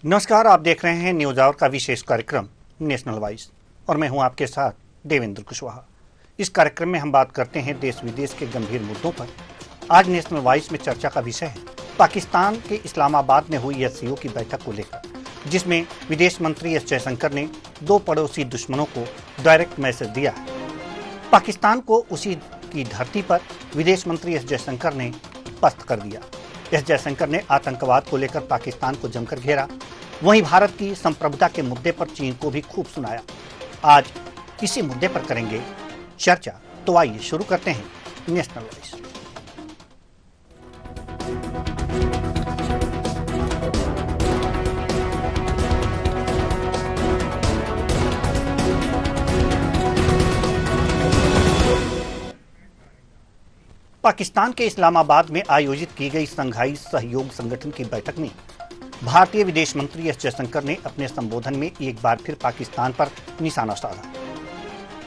नमस्कार, आप देख रहे हैं न्यूज आवर का विशेष कार्यक्रम नेशनल वॉइस और मैं हूं आपके साथ देवेंद्र कुशवाहा। इस कार्यक्रम में हम बात करते हैं देश विदेश के गंभीर मुद्दों पर। आज नेशनल वॉइस में चर्चा का विषय है पाकिस्तान के इस्लामाबाद में हुई एससीओ की बैठक को लेकर, जिसमें विदेश मंत्री एस जयशंकर ने दो पड़ोसी दुश्मनों को डायरेक्ट मैसेज दिया है। पाकिस्तान को उसी की धरती पर विदेश मंत्री एस जयशंकर ने पस्त कर दिया। एस जयशंकर ने आतंकवाद को लेकर पाकिस्तान को जमकर घेरा, वहीं भारत की संप्रभुता के मुद्दे पर चीन को भी खूब सुनाया। आज इसी मुद्दे पर करेंगे चर्चा, तो आइए शुरू करते हैं नेशनल वॉइस। पाकिस्तान के इस्लामाबाद में आयोजित की गई शंघाई सहयोग संगठन की बैठक में भारतीय विदेश मंत्री एस जयशंकर ने अपने संबोधन में एक बार फिर पाकिस्तान पर निशाना साधा।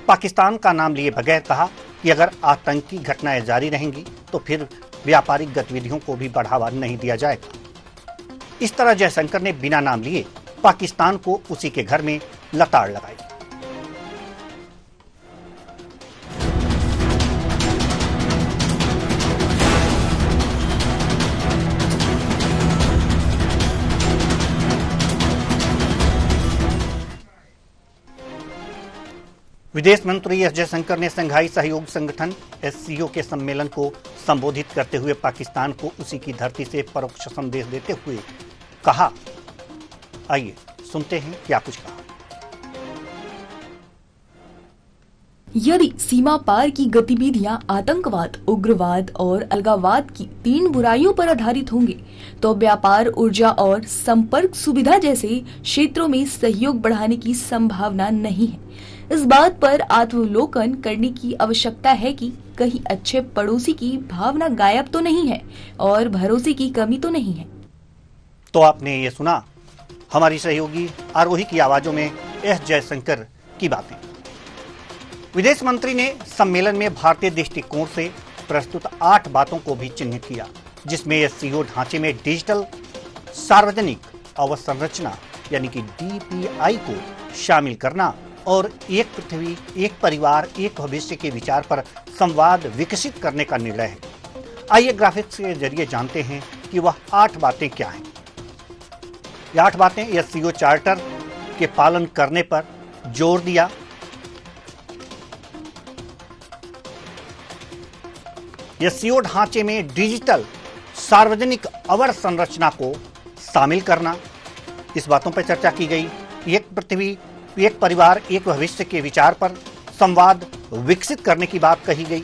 पाकिस्तान का नाम लिए बगैर कहा कि अगर आतंकी घटनाएं जारी रहेंगी तो फिर व्यापारिक गतिविधियों को भी बढ़ावा नहीं दिया जाएगा। इस तरह जयशंकर ने बिना नाम लिए पाकिस्तान को उसी के घर में लताड़ लगाई। विदेश मंत्री एस जयशंकर ने शंघाई सहयोग संगठन एससीओ के सम्मेलन को संबोधित करते हुए पाकिस्तान को उसी की धरती से परोक्ष संदेश देते हुए कहा। आइए सुनते हैं क्या कुछ कहा। यदि सीमा पार की गतिविधियां आतंकवाद, उग्रवाद और अलगाववाद की तीन बुराइयों पर आधारित होंगे, तो व्यापार, ऊर्जा और संपर्क सुविधा जैसे क्षेत्रों में सहयोग बढ़ाने की संभावना नहीं है। इस बात पर आत्मावलोकन करने की आवश्यकता है कि कहीं अच्छे पड़ोसी की भावना गायब तो नहीं है और भरोसे की कमी तो नहीं है। तो आपने ये सुना हमारी सहयोगी आरोही की आवाजों में एस जयशंकर की बातें। विदेश मंत्री ने सम्मेलन में भारतीय दृष्टिकोण से प्रस्तुत 8 बातों को भी चिन्हित किया, जिसमें एससीओ ढांचे में डिजिटल सार्वजनिक अवसंरचना यानी कि डीपीआई को शामिल करना और एक पृथ्वी, एक परिवार, एक भविष्य के विचार पर संवाद विकसित करने का निर्णय है। आइए ग्राफिक्स के जरिए जानते हैं कि वह 8 बातें क्या हैं। ये 8 बातें एससीओ चार्टर के पालन करने पर जोर दिया। एससीओ ढांचे में डिजिटल सार्वजनिक अवसंरचना को शामिल करना, इस बातों पर चर्चा की गई। एक पृथ्वी, एक परिवार, एक भविष्य के विचार पर संवाद विकसित करने की बात कही गई।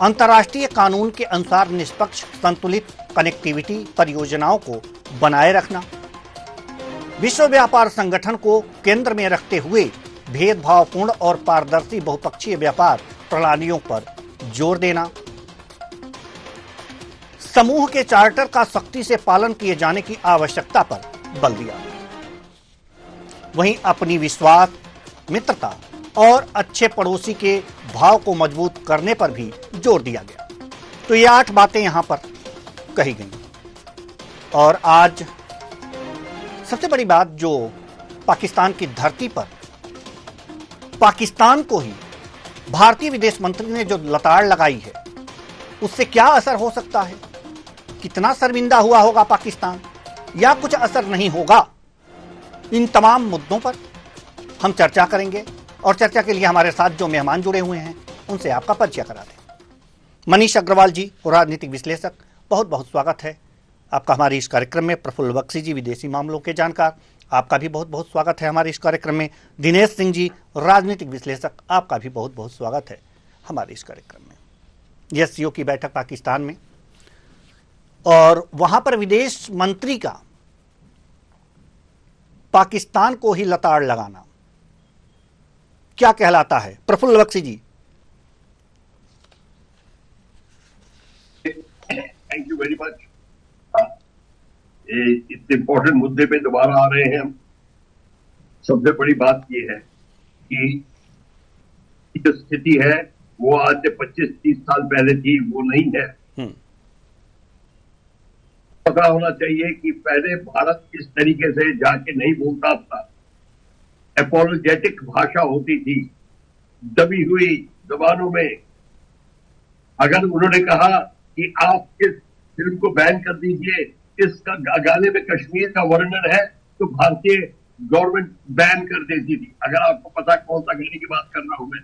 अंतर्राष्ट्रीय कानून के अनुसार निष्पक्ष संतुलित कनेक्टिविटी परियोजनाओं को बनाए रखना, विश्व व्यापार संगठन को केंद्र में रखते हुए भेदभावपूर्ण और पारदर्शी बहुपक्षीय व्यापार प्रणालियों पर जोर देना, समूह के चार्टर का सख्ती से पालन किए जाने की आवश्यकता पर बल दिया। वहीं अपनी विश्वास, मित्रता और अच्छे पड़ोसी के भाव को मजबूत करने पर भी जोर दिया गया। तो ये 8 बातें यहां पर कही गई। और आज सबसे बड़ी बात, जो पाकिस्तान की धरती पर पाकिस्तान को ही भारतीय विदेश मंत्री ने जो लताड़ लगाई है, उससे क्या असर हो सकता है? कितना शर्मिंदा हुआ होगा पाकिस्तान, या कुछ असर नहीं होगा? इन तमाम मुद्दों पर हम चर्चा करेंगे और चर्चा के लिए हमारे साथ जो मेहमान जुड़े हुए हैं उनसे आपका परिचय करा दें। मनीष अग्रवाल जी, राजनीतिक विश्लेषक, बहुत बहुत स्वागत है आपका हमारे इस कार्यक्रम में। प्रफुल्ल बख्शी जी, विदेशी मामलों के जानकार, आपका भी बहुत बहुत स्वागत है हमारे इस कार्यक्रम में। दिनेश सिंह जी, राजनीतिक विश्लेषक, आपका भी बहुत बहुत स्वागत है हमारे इस कार्यक्रम में। एससीओ की बैठक पाकिस्तान में और वहां पर विदेश मंत्री का पाकिस्तान को ही लताड़ लगाना क्या कहलाता है? Praful Bakshi ji. Thank you very much. इस इंपॉर्टेंट मुद्दे पे दोबारा आ रहे हैं हम। सबसे बड़ी बात यह है कि जो स्थिति है वो आज से 25-30 साल पहले थी, वो नहीं है। पता होना चाहिए कि पहले भारत इस तरीके से जाके नहीं बोलता था। एपोलोजेटिक भाषा होती थी, दबी हुई जबानों में। अगर उन्होंने कहा कि आप इस फिल्म को बैन कर दीजिए, इस गाने में कश्मीर का वर्णन है, तो भारतीय गवर्नमेंट बैन कर देती थी। अगर आपको पता कौन सा गाने की बात कर रहा हूं मैं,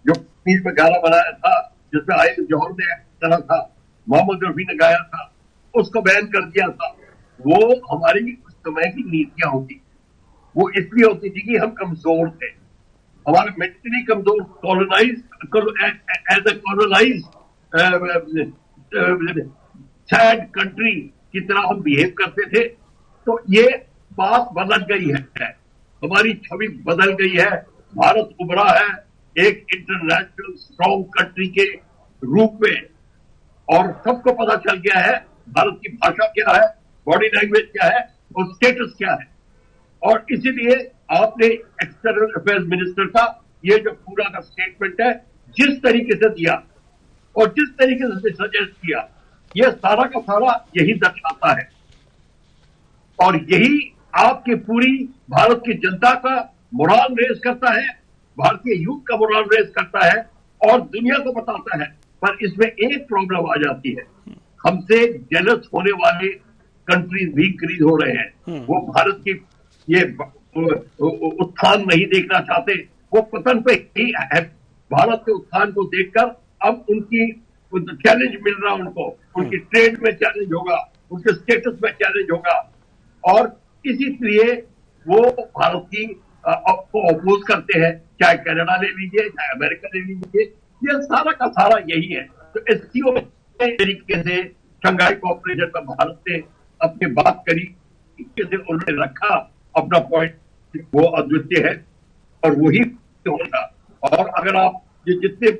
जो कश्मीर में गाना बनाया था जिसमें आयल जौहर ने करा था, मोहम्मद रफी ने गाया था, उसको बैन कर दिया था। वो हमारी उस समय की नीतियां होती, वो इसलिए होती थी कि हम कमजोर थे, हमारा मेंटली कमजोर, colonise as a colonised country की तरह हम बिहेव करते थे। तो ये बात बदल गई है, हमारी छवि बदल गई है। भारत उभरा है एक इंटरनेशनल स्ट्रॉन्ग कंट्री के रूप में, और सबको पता चल गया है भारत की भाषा क्या है, बॉडी लैंग्वेज क्या है और स्टेटस क्या है। और इसीलिए आपने एक्सटर्नल अफेयर्स मिनिस्टर का ये जो पूरा का स्टेटमेंट है, जिस तरीके से दिया और जिस तरीके से सजेस्ट किया, ये सारा का सारा यही दर्शाता है। और यही आपकी पूरी भारत की जनता का मोरल रेस करता है, भारतीय यूथ का मोरल रेस करता है और दुनिया को बताता है। पर इसमें एक प्रॉब्लम आ जाती है, हमसे जेलस होने वाले कंट्रीज भी इंक्रीज हो रहे हैं। वो भारत की ये उत्थान नहीं देखना चाहते, वो पतन पे ही है। भारत के उत्थान को देखकर अब उनकी चैलेंज मिल रहा है उनको, उनकी ट्रेड में चैलेंज होगा, उनके स्टेटस में चैलेंज होगा, और इसीलिए वो भारत की को अपोज करते हैं। चाहे कनाडा ले लीजिए, चाहे अमेरिका ले लीजिए, ये सारा का सारा यही है। तो एससीओ तरीके से शंघाई कोऑपरेशन में भारत ने अपनी बात करी, से उन्होंने रखा अपना पॉइंट, वो अद्वितीय है और वही होगा। और अगर आप ये जितने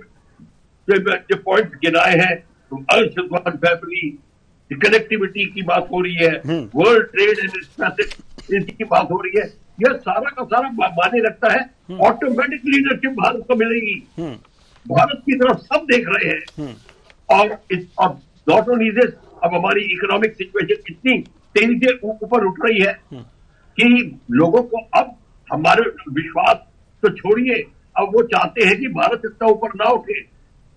जो पॉइंट गिनाए हैं, तो आयुष्मान फैमिली, कनेक्टिविटी की बात हो रही है, वर्ल्ड ट्रेड एंड इनकी बात हो रही है, यह सारा का सारा माने लगता है ऑटोमेटिक लीडरशिप भारत को मिलेगी। भारत की तरफ सब देख रहे हैं। और अब नॉट ओनली दिस, अब हमारी इकोनॉमिक सिचुएशन इतनी तेजी से ऊपर उठ रही है कि लोगों को अब हमारे विश्वास तो छोड़िए, अब वो चाहते हैं कि भारत इतना ऊपर ना उठे।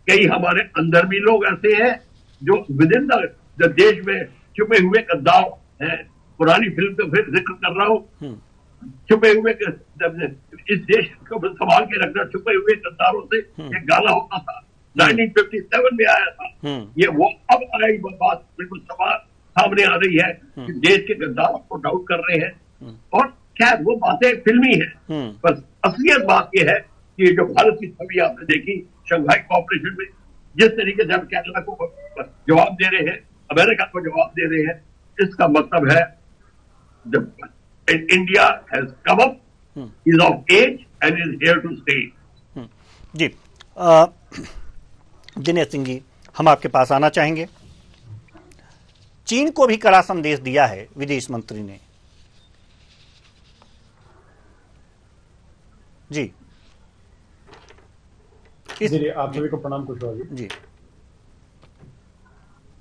कई हमारे अंदर भी लोग ऐसे हैं जो विद इन द देश में छुपे हुए गद्दार हैं। पुरानी फिल्म का फिर जिक्र कर रहा हूं, छुपे हुए इस देश को संभाल के रखना, छुपे हुए गद्दारों से एक गाना होता था, 1957 में आया था। ये वो अब आई बात बिल्कुल सामने आ रही है कि देश के गद्दारों को डाउट कर रहे हैं। और खैर वो बातें फिल्मी है, बस असलियत बात यह है कि जो भारत की छवि आपने देखी शंघाई कोऑपरेशन में, जिस तरीके से हम कनाडा को जवाब दे रहे हैं, अमेरिका को जवाब दे रहे हैं, इसका मतलब है India has come up, is of age and is here to stay. जी दिनेश सिंह जी, हम आपके पास आना चाहेंगे। चीन को भी कड़ा संदेश दिया है विदेश मंत्री ने। जी जी, आप सभी को प्रणाम कुशवाहा जी।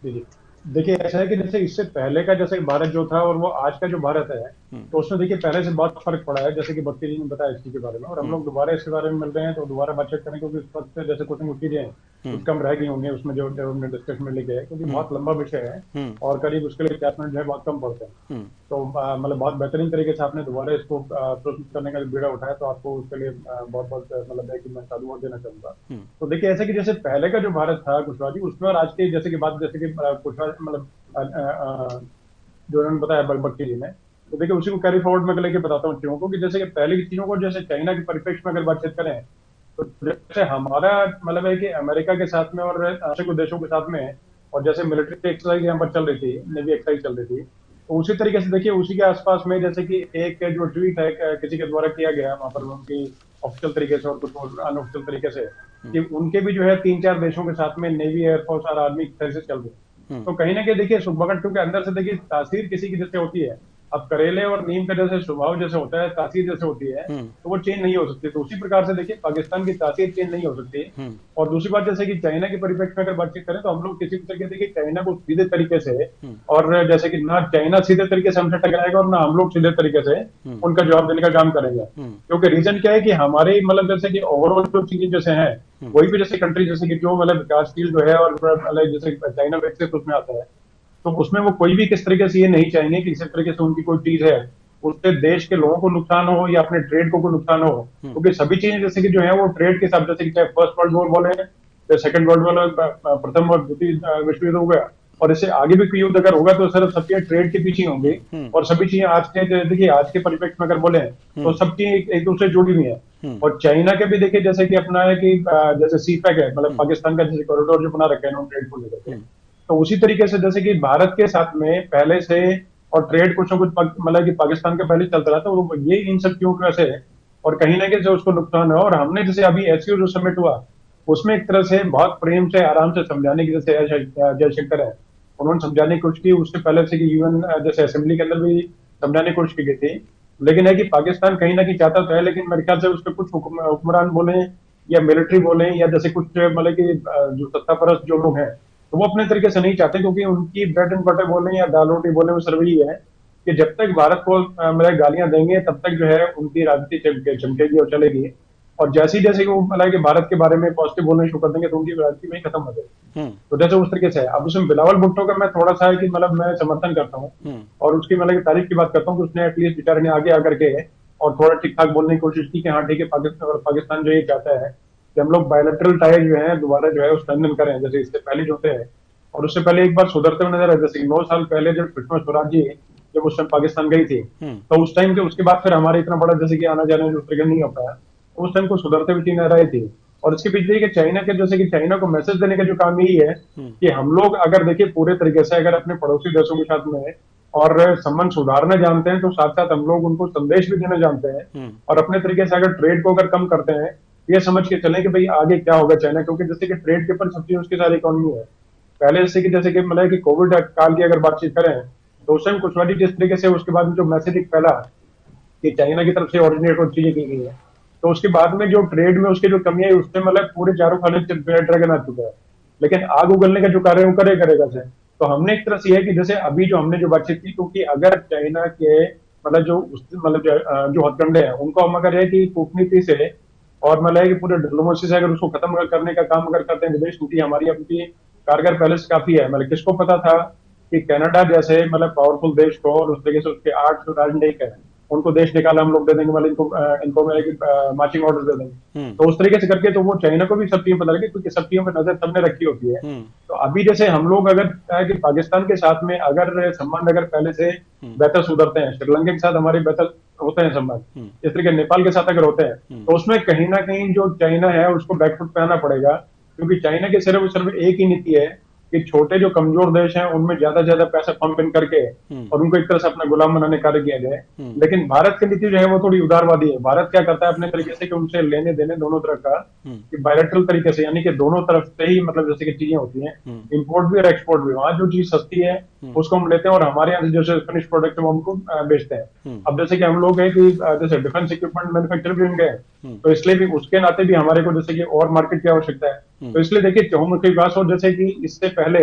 जी देखिए, ऐसा है कि जैसे इससे पहले का जैसे भारत जो था और वो आज का जो भारत है, तो उसमें देखिए पहले से बहुत फर्क पड़ा है, जैसे कि भक्ति जी ने बताया इस चीज के बारे में। और हम लोग दोबारा इसके बारे में मिल रहे हैं तो दोबारा बातचीत करें, क्योंकि इस वक्त जैसे कुछ चीजें कुछ कम रह गई होंगी उसमें जो हमने डिस्कस में लिखे हैं, क्योंकि बहुत लंबा विषय है और करीब उसके लिए 50 मिनट जो है बहुत कम पड़ते हैं। तो मतलब बहुत बेहतरीन तरीके से आपने दोबारा इसको प्रस्तुत करने का बीड़ा उठाया, तो आपको उसके लिए बहुत बहुत मतलब है कि मैं साधुवाद देना चाहूंगा। तो देखिए, ऐसे कि जैसे पहले का जो भारत था कुशवाहा जी, उसमें और आज के जैसे कि बात, जैसे कि कुशवाहा मतलब जो उन्होंने बताया भक्ति जी ने, तो देखिए उसी को कैरी फॉरवर्ड में लेके बताता हूँ चीजों को, कि जैसे कि पहले की चीजों को, जैसे चाइना के परिप्रेक्ष्य में अगर बातचीत करें, तो जैसे हमारा मतलब है कि अमेरिका के साथ में और कुछ देशों के साथ में, और जैसे मिलिट्री एक्सरसाइज यहाँ पर चल रही थी, नेवी एक्सरसाइज चल रही थी, तो उसी तरीके से देखिए उसी के आसपास में जैसे कि एक जो ट्वीट है किसी के द्वारा किया गया वहां पर उनकी ऑफिशियल तरीके से और कुछ अनऑफिशियल तरीके से, कि उनके भी जो है 3-4 देशों के साथ में नेवी, एयरफोर्स और आर्मी एक्सरसाइज चल रही है। तो कहीं ना कहीं देखिए सुबह के अंदर से देखिए तासीर किसी की जैसे होती है, अब करेले और नीम का जैसे स्वभाव जैसे होता है, तासीर जैसे होती है, तो वो चेंज नहीं हो सकती। तो उसी प्रकार से देखिए पाकिस्तान की तासीर चेंज नहीं हो सकती। और दूसरी बात जैसे कि चाइना के परिप्रेक्ष्य में अगर बातचीत करें तो हम लोग किसी भी तरीके से चाइना को सीधे तरीके से, और जैसे कि ना चाइना सीधे तरीके से हमसे टकराएगा और ना हम लोग सीधे तरीके से उनका जवाब देने का काम करेंगे। क्योंकि रीजन क्या है कि हमारे मतलब जैसे कि ओवरऑल जो चीजें जैसे हैं, वही भी जैसे कंट्री जैसे कि जो मतलब विकासशील जो है और मतलब जैसे चाइना विकसित उसमें आता है, तो उसमें वो कोई भी किस तरीके से ये नहीं चाहेंगे कि किसी तरीके से उनकी कोई चीज है उससे देश के लोगों को नुकसान हो या अपने ट्रेड को कोई नुकसान हो। क्योंकि सभी चीजें जैसे कि जो है वो ट्रेड के हिसाब, जैसे कि चाहे फर्स्ट वर्ल्ड वॉर बोले या सेकंड वर्ल्ड वॉर, प्रथम और द्वितीय विश्व युद्ध हो गया, और इससे आगे भी कोई युद्ध अगर होगा तो सर सब चीजें ट्रेड के पीछे होंगी। और सभी चीजें आज के देखिए आज के परिप्रेक्ष्य में अगर बोले तो सब चीजें एक दूसरे से जुड़ी हुई है। और चाइना के भी देखिए जैसे कि अपना है कि जैसे सीपैक है, मतलब पाकिस्तान का जैसे कॉरिडोर जो बना रखे हैं ट्रेड को लेकर के, तो उसी तरीके से जैसे कि भारत के साथ में पहले से और ट्रेड कुछ ना कुछ मतलब कि पाकिस्तान के पहले चलता रहा था, वो ये इन सब क्यों कैसे है और कहीं ना कहीं से उसको नुकसान है। और हमने जैसे अभी एससीओ जो समिट हुआ उसमें एक तरह से बहुत प्रेम से आराम से समझाने की, जैसे जयशंकर है उन्होंने समझाने की कोशिश की, उससे पहले से कि यूएन जैसे असेंबली के अंदर भी समझाने की कोशिश की गई थी। लेकिन है कि पाकिस्तान कहीं ना कहीं चाहता तो है, लेकिन मेरे ख्याल से उसके कुछ हुक्मरान बोले या मिलिट्री बोले या जैसे कुछ मतलब कि जो सत्ता परस्त जो लोग हैं, तो वो अपने तरीके से नहीं चाहते, क्योंकि उनकी ब्रेड एंड बटर बोले या दाल रोटी बोले वो सर्व ही है कि जब तक भारत को मतलब गालियां देंगे तब तक जो है उनकी राजनीति चमकेगी और चलेगी। और जैसे जैसे वो मतलब कि भारत के बारे में पॉजिटिव बोलना शुरू कर देंगे तो उनकी राजनीति में ही खत्म हो जाएगी। तो जैसे उस तरीके से है। अब उसमें बिलावल भुट्टो का मैं थोड़ा सा है कि मतलब मैं समर्थन करता हूँ और उसकी मतलब की तारीफ की बात करता हूँ कि उसने एटलीस्ट बेचारे ने आगे आकर के और थोड़ा ठीक ठाक बोलने की कोशिश की कि हाँ ठीक है, पाकिस्तान जो ये चाहता है कि हम लोग बायलैटरल टाइज जो है दोबारा जो है वो स्ट्रेंथन करें जैसे इससे पहले जो थे, और उससे पहले एक बार सुधरते हुए नजर आए। जैसे 9 साल पहले जब सुषमा स्वराज जी जब उस टाइम पाकिस्तान गई थी, तो उस टाइम के उसके बाद फिर हमारे इतना बड़ा जैसे कि आना जाना जो ट्रिगर नहीं हो पाया, तो उस टाइम को सुधरते हुए नजर आई थी। और इसके पीछे कि चाइना के जैसे कि चाइना को मैसेज देने का जो काम यही है कि हम लोग अगर देखिए पूरे तरीके से अगर अपने पड़ोसी देशों के साथ में और संबंध सुधारना जानते हैं तो साथ साथ हम लोग उनको संदेश भी देना जानते हैं। और अपने तरीके से अगर ट्रेड को अगर कम करते हैं, ये समझ के चलें कि भाई आगे क्या होगा चाइना, क्योंकि जैसे कि ट्रेड के ऊपर सबसे उसकी सारी इकोनॉमी है। पहले जैसे कि मतलब कि कोविड काल की अगर बातचीत करें तो उस टाइम कुछ वाली जिस तरीके से उसके बाद में जो मैसेज फैला कि चाइना की तरफ से ऑरिजिनेट और चीजें की गई है, तो उसके बाद में जो ट्रेड में उसकी जो कमी है उससे मतलब पूरे चारों खाने ड्रैगन आ चुका है। लेकिन आग उगलने का जो कार्य है वो करेगा से। तो हमने एक तरह से है कि जैसे अभी जो हमने जो बातचीत की, क्योंकि अगर चाइना के मतलब जो हथकंडे हैं उनको हम अगर है कि कूटनीति से और मतलब है कि पूरे डिप्लोमेसी से अगर उसको खत्म करने का काम अगर करते हैं विदेश नीति हमारी अपनी कारगर पहले से काफी है। मतलब किसको पता था कि कनाडा जैसे मतलब पावरफुल देश को और उस तरीके से उसके 8 राजनयिक है उनको देश निकाला हम लोग दे देंगे, मतलब इनको मार्चिंग ऑर्डर दे देंगे। तो उस तरीके से करके तो वो चाइना को भी सब चीजें पता लगे, क्योंकि सब चीजों पर नजर सबने रखी होती है। तो अभी जैसे हम लोग अगर कि पाकिस्तान के साथ में अगर संबंध अगर पहले से बेहतर सुधरते हैं, श्रीलंका के साथ हमारे बेहतर होते हैं संबंध, इस तरीके नेपाल के साथ अगर होते हैं, तो उसमें कहीं ना कहीं जो चाइना है उसको बैकफुट पे आना पड़ेगा। क्योंकि चाइना की सिर्फ एक ही नीति है कि छोटे जो कमजोर देश हैं उनमें ज्यादा ज्यादा पैसा पंप इन करके और उनको एक तरह से अपना गुलाम बनाने कार्य किया जाए। लेकिन भारत की नीति जो है वो थोड़ी उदारवादी है। भारत क्या करता है अपने तरीके से कि उनसे लेने देने दोनों तरफ का कि बायलैटरल तरीके से, यानी कि दोनों तरफ से ही मतलब जैसे कि चीजें होती हैं, इंपोर्ट भी और एक्सपोर्ट भी। वहां जो चीज सस्ती है उसको हम लेते हैं और हमारे यहाँ से जैसे फिनिश प्रोडक्ट हम हमको बेचते हैं। अब जैसे कि हम लोग है कि जैसे डिफेंस इक्विपमेंट मैन्युफैक्चर भी होंगे, तो इसलिए भी उसके नाते भी हमारे को जैसे कि और मार्केट की आवश्यकता है। तो इसलिए देखिए चहुमुखी विकास, और जैसे कि इससे पहले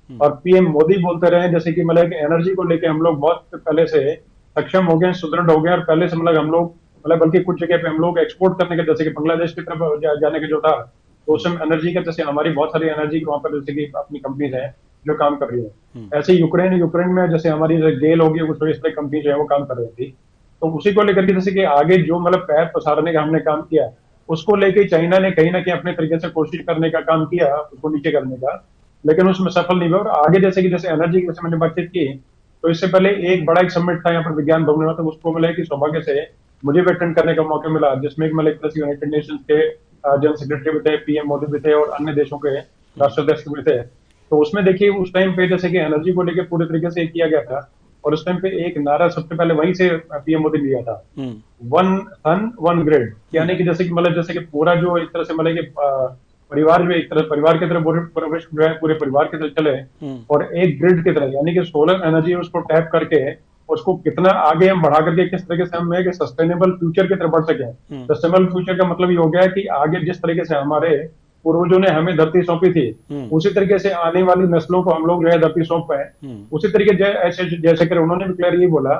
और पीएम मोदी बोलते रहे जैसे कि मतलब एनर्जी को लेके हम लोग बहुत पहले से सक्षम हो गए, सुदृढ़ हो गए, और पहले से मतलब हम लोग मतलब बल्कि कुछ जगह पे हम लोग एक्सपोर्ट करने के, जैसे कि बांग्लादेश की तरफ जाने के जो था, तो उस समय एनर्जी का जैसे हमारी बहुत सारी एनर्जी वहां पर जैसे कि अपनी कंपनीज है जो काम कर रही है। ऐसे यूक्रेन में जैसे हमारी गेल होगी कुछ इस तरह कंपनी जो है वो काम कर रही थी। तो उसी को लेकर के जैसे कि आगे जो मतलब पैर पसारने का हमने काम किया, उसको लेके चाइना ने कहीं ना कहीं अपने तरीके से कोशिश करने का काम किया उसको नीचे करने का, लेकिन उसमें सफल नहीं हुआ। और आगे जैसे कि जैसे एनर्जी की जैसे मैंने बातचीत की, तो इससे पहले एक बड़ा एक समिट था यहाँ पर विज्ञान भवन में, तो उसको मिला कि सौभाग्य से मुझे भी अटेंड करने का मौका मिला, जिसमें मतलब एक तरह से यूनाइटेड नेशंस के जनरल सेक्रेटरी भी थे, पीएम मोदी भी थे और अन्य देशों के राष्ट्राध्यक्ष भी थे। तो उसमें देखिए उस टाइम पे जैसे कि एनर्जी को लेकर पूरे तरीके से किया गया था, और उस टाइम पे एक नारा सबसे पहले वहीं से पीएम मोदी लिया था, 1 सन 1 ग्रिड, यानी कि जैसे कि मतलब जैसे कि पूरा जो एक तरह से मतलब कि परिवार में एक तरह परिवार की तरह पूरे जो है पूरे परिवार की तरह चले और एक ग्रिड की तरह, यानी कि सोलर एनर्जी उसको टैप करके उसको कितना आगे हम बढ़ा करके किस तरीके से हम एक सस्टेनेबल फ्यूचर की तरफ बढ़ सकें। सस्टेनेबल फ्यूचर का मतलब ये हो गया है कि आगे जिस तरीके से हमारे पूर्वजों ने हमें धरती सौंपी थी, उसी तरीके से आने वाली नस्लों को हम लोग जो है धरती सौंप पाए। उसी तरीके ऐसे जैसे कि उन्होंने भी क्लियर ये बोला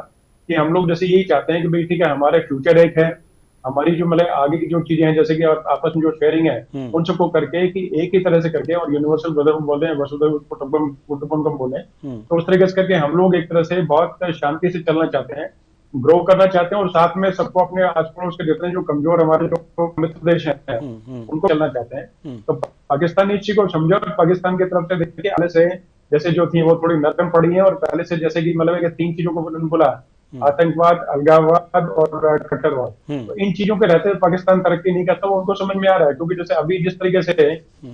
कि हम लोग जैसे यही चाहते हैं कि भाई ठीक है, हमारे फ्यूचर एक है, हमारी जो मतलब आगे की जो चीजें हैं जैसे कि आपस में जो शेयरिंग है उन सबको करके कि एक ही तरह से करके, और यूनिवर्सल ब्रदरहुड बोले, वसुधैव कुटुंबकम बोले, तो उस तरीके से करके हम लोग एक तरह से बहुत शांति से चलना चाहते हैं, ग्रो करना चाहते हैं, और साथ में सबको अपने आस पड़ोस के जितने जो कमजोर हमारे जो मित्र देश हैं उनको चलना चाहते हैं। तो पाकिस्तान इस चीज को समझो, पाकिस्तान की तरफ से देखिए पहले से जैसे जो थी वो थोड़ी नरम पड़ी है, और पहले से जैसे कि मतलब तीन चीजों को बोला, आतंकवाद, अलगाववाद और कट्टरवाद, तो इन चीजों के रहते पाकिस्तान तरक्की नहीं करता। वो उनको समझ में आ रहा है, क्योंकि जैसे अभी जिस तरीके से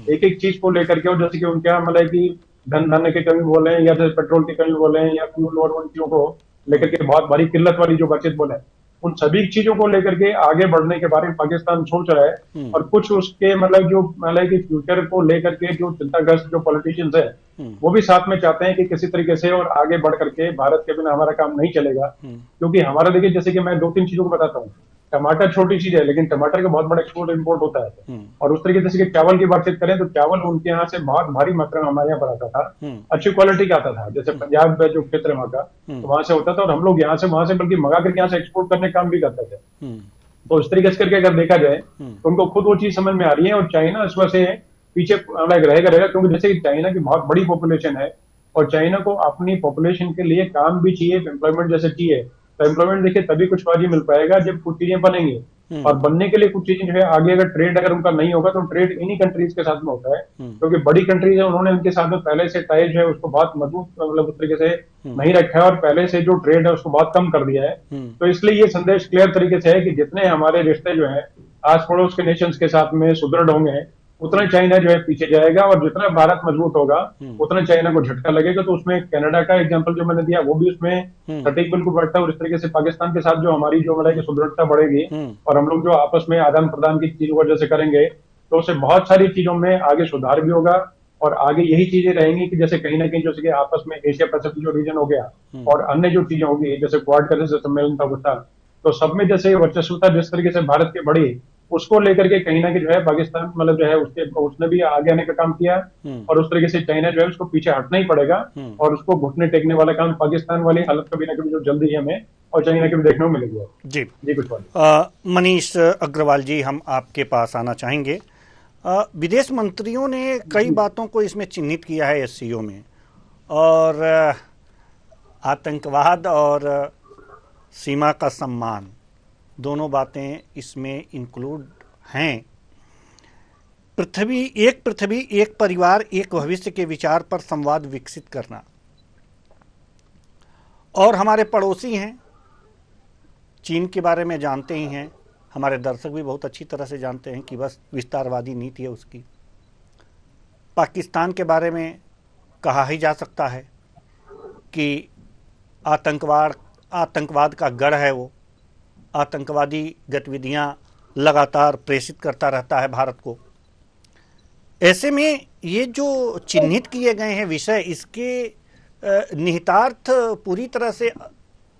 एक एक चीज को लेकर के, और जैसे कि उनके यहाँ मतलब कि धन की कमी बोले, या जैसे पेट्रोल की कमी बोले, या फ्यूल और उन चीजों को लेकर के बहुत भारी किल्लत वाली जो बातचीत बोले, उन सभी चीजों को लेकर के आगे बढ़ने के बारे में पाकिस्तान सोच रहा है। और कुछ उसके मतलब जो मतलब कि फ्यूचर को लेकर के जो चिंताग्रस्त जो पॉलिटिशियंस है वो भी साथ में चाहते हैं कि किसी तरीके से और आगे बढ़ करके भारत के बिना हमारा काम नहीं चलेगा। क्योंकि हमारा देखिए, जैसे कि मैं दो तीन चीजों को बताता हूँ। टमाटर छोटी चीज है, लेकिन टमाटर का बहुत बड़ा एक्सपोर्ट इंपोर्ट होता है। और उस तरीके से चावल की बातचीत करें तो चावल उनके यहाँ से बहुत भारी मात्रा में हमारे यहाँ पर आता था, अच्छी क्वालिटी का आता था। जैसे पंजाब का जो क्षेत्र है वहाँ का, तो वहां से होता था, और हम लोग यहाँ से वहां से बल्कि मंगा करके यहाँ से एक्सपोर्ट करने का काम भी करते थे। तो इस तरीके से करके अगर देखा जाए तो उनको खुद वो चीज समझ में आ रही है, और चाइना इस वजह से पीछे रहेगा, क्योंकि जैसे कि चाइना की बहुत बड़ी पॉपुलेशन है, और चाइना को अपनी पॉपुलेशन के लिए काम भी चाहिए, एम्प्लॉयमेंट जैसे चाहिए। तो एम्प्लॉयमेंट देखिए तभी कुछ बाजी मिल पाएगा जब कुछ चीजें बनेंगी, और बनने के लिए कुछ चीजें जो है आगे अगर ट्रेड अगर उनका नहीं होगा तो ट्रेड इन्हीं कंट्रीज के साथ में होता है, क्योंकि बड़ी कंट्रीज है उन्होंने उनके साथ में पहले से टाइज है उसको बहुत मजबूत मतलब उस तरीके से नहीं रखा है, और पहले से जो ट्रेड है उसको बहुत कम कर दिया है। तो इसलिए ये संदेश क्लियर तरीके से है कि जितने हमारे रिश्ते जो है आस पड़ोस के नेशंस के साथ में सुदृढ़ होंगे, उतना चाइना जो है पीछे जाएगा, और जितना भारत मजबूत होगा उतना चाइना को झटका लगेगा। तो उसमें कनाडा का एग्जांपल जो मैंने दिया वो भी उसमें सटीक बिल्कुल बैठता है। और इस तरीके से पाकिस्तान के साथ जो हमारी जो मतलब की सुदृढ़ता बढ़ेगी, और हम लोग जो आपस में आदान प्रदान की चीजों को जैसे करेंगे, तो उससे बहुत सारी चीजों में आगे सुधार भी होगा। और आगे यही चीजें रहेंगी कि जैसे कहीं ना कहीं जैसे कि आपस में एशिया पैसिफिक जो रीजन हो गया, और अन्य जो चीजें होगी जैसे क्वाड का जैसे सम्मेलन था, तो सब में जैसे वर्चस्वता जिस तरीके से भारत की बढ़ी, उसको लेकर के कहीं ना कहीं जो है पाकिस्तान मतलब जो है उसने भी आगे आने का काम किया, और उस तरीके से चाइना जो है उसको पीछे हटना ही पड़ेगा, और उसको घुटने टेकने वाला काम पाकिस्तान वाली हालत कभी ना कभी जो जल्दी ही हमें और चाइना के भी देखने को मिलेगी। जी कुछ बात। मनीष अग्रवाल जी, हम आपके पास आना चाहेंगे। विदेश मंत्रियों ने कई बातों को इसमें चिन्हित किया है एससीओ में, और आतंकवाद और सीमा का सम्मान दोनों बातें इसमें इंक्लूड हैं। पृथ्वी, एक परिवार, एक भविष्य के विचार पर संवाद विकसित करना। और हमारे पड़ोसी हैं, चीन के बारे में जानते ही हैं, हमारे दर्शक भी बहुत अच्छी तरह से जानते हैं कि बस विस्तारवादी नीति है उसकी। पाकिस्तान के बारे में कहा ही जा सकता है कि आतंकवाद का गढ़ है वो, आतंकवादी गतिविधियां लगातार प्रेषित करता रहता है भारत को। ऐसे में ये जो चिन्हित किए गए हैं विषय, इसके निहितार्थ पूरी तरह से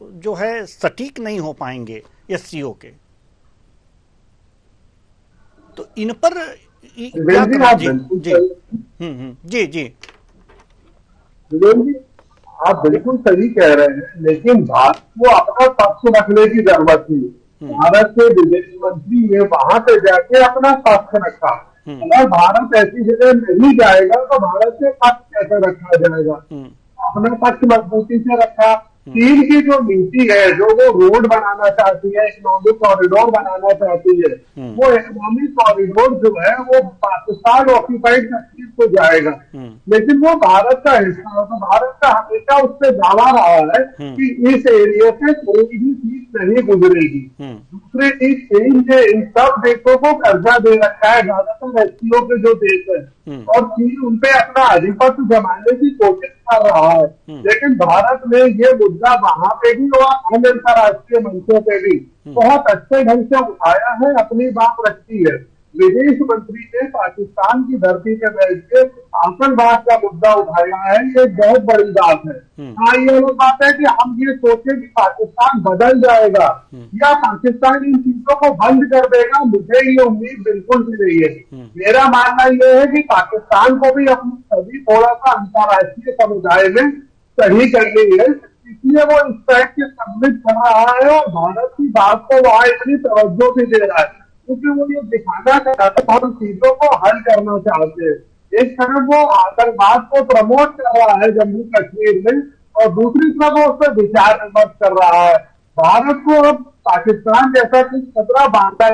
जो है सटीक नहीं हो पाएंगे एससीओ के। तो इन पर क्या जी आप बिल्कुल सही कह रहे हैं, लेकिन भारत को अपना पक्ष रखने की जरूरत थी। भारत के विदेश मंत्री ने वहां पे जाके अपना पक्ष रखा। अगर भारत ऐसी जगह नहीं जाएगा तो भारत से पक्ष कैसे रखा जाएगा? अपना पक्ष मजबूती से रखा। चीन की जो नीति है, जो वो रोड बनाना चाहती है, इकोनॉमिक कॉरिडोर बनाना चाहती है, वो इकोनॉमिक कॉरिडोर जो है वो पाकिस्तान ऑक्यूपाइड कश्मीर को जाएगा, लेकिन वो भारत का हिस्सा है। तो भारत का हमेशा उससे दावा रहा है कि इस एरिया से कोई भी चीज नहीं गुजरेगी। दूसरी चीज, चीन ने इन सब देशों को कर्जा दे रखा है, ज्यादातर एससीओ के जो देश है, और चीन उनपे अपना आधिपत्य जमाने की कोशिश कर रहा है। लेकिन भारत ने ये मुद्दा वहां पे भी और अन्य अंतर्राष्ट्रीय मंचों पे भी बहुत अच्छे ढंग से उठाया है, अपनी बात रखती है। विदेश मंत्री ने पाकिस्तान की धरती पे बैठ के आतंकवाद का मुद्दा उठाया है, ये बहुत बड़ी बात है। हाँ, ये लोग बात है कि हम ये सोचे कि पाकिस्तान बदल जाएगा या पाकिस्तान इन चीजों को बंद कर देगा, मुझे ये उम्मीद बिल्कुल भी नहीं है। मेरा मानना ये है कि पाकिस्तान को भी अपनी छवि थोड़ा सा अंतर्राष्ट्रीय समुदाय में सही करनी है, इसलिए वो इस टाइप के सबमिट कर रहा है और भारत की बात को वहां इतनी तवज्जो भी दे रहा है, क्योंकि वो ये दिखाना चाहते हैं और चीजों को हल करना चाहते हैं। एक तरफ वो आतंकवाद को प्रमोट कर रहा है जम्मू कश्मीर में और दूसरी तरफ वो उस पर विचार विमर्श कर रहा है। भारत को अब पाकिस्तान जैसा कुछ खतरा बांधा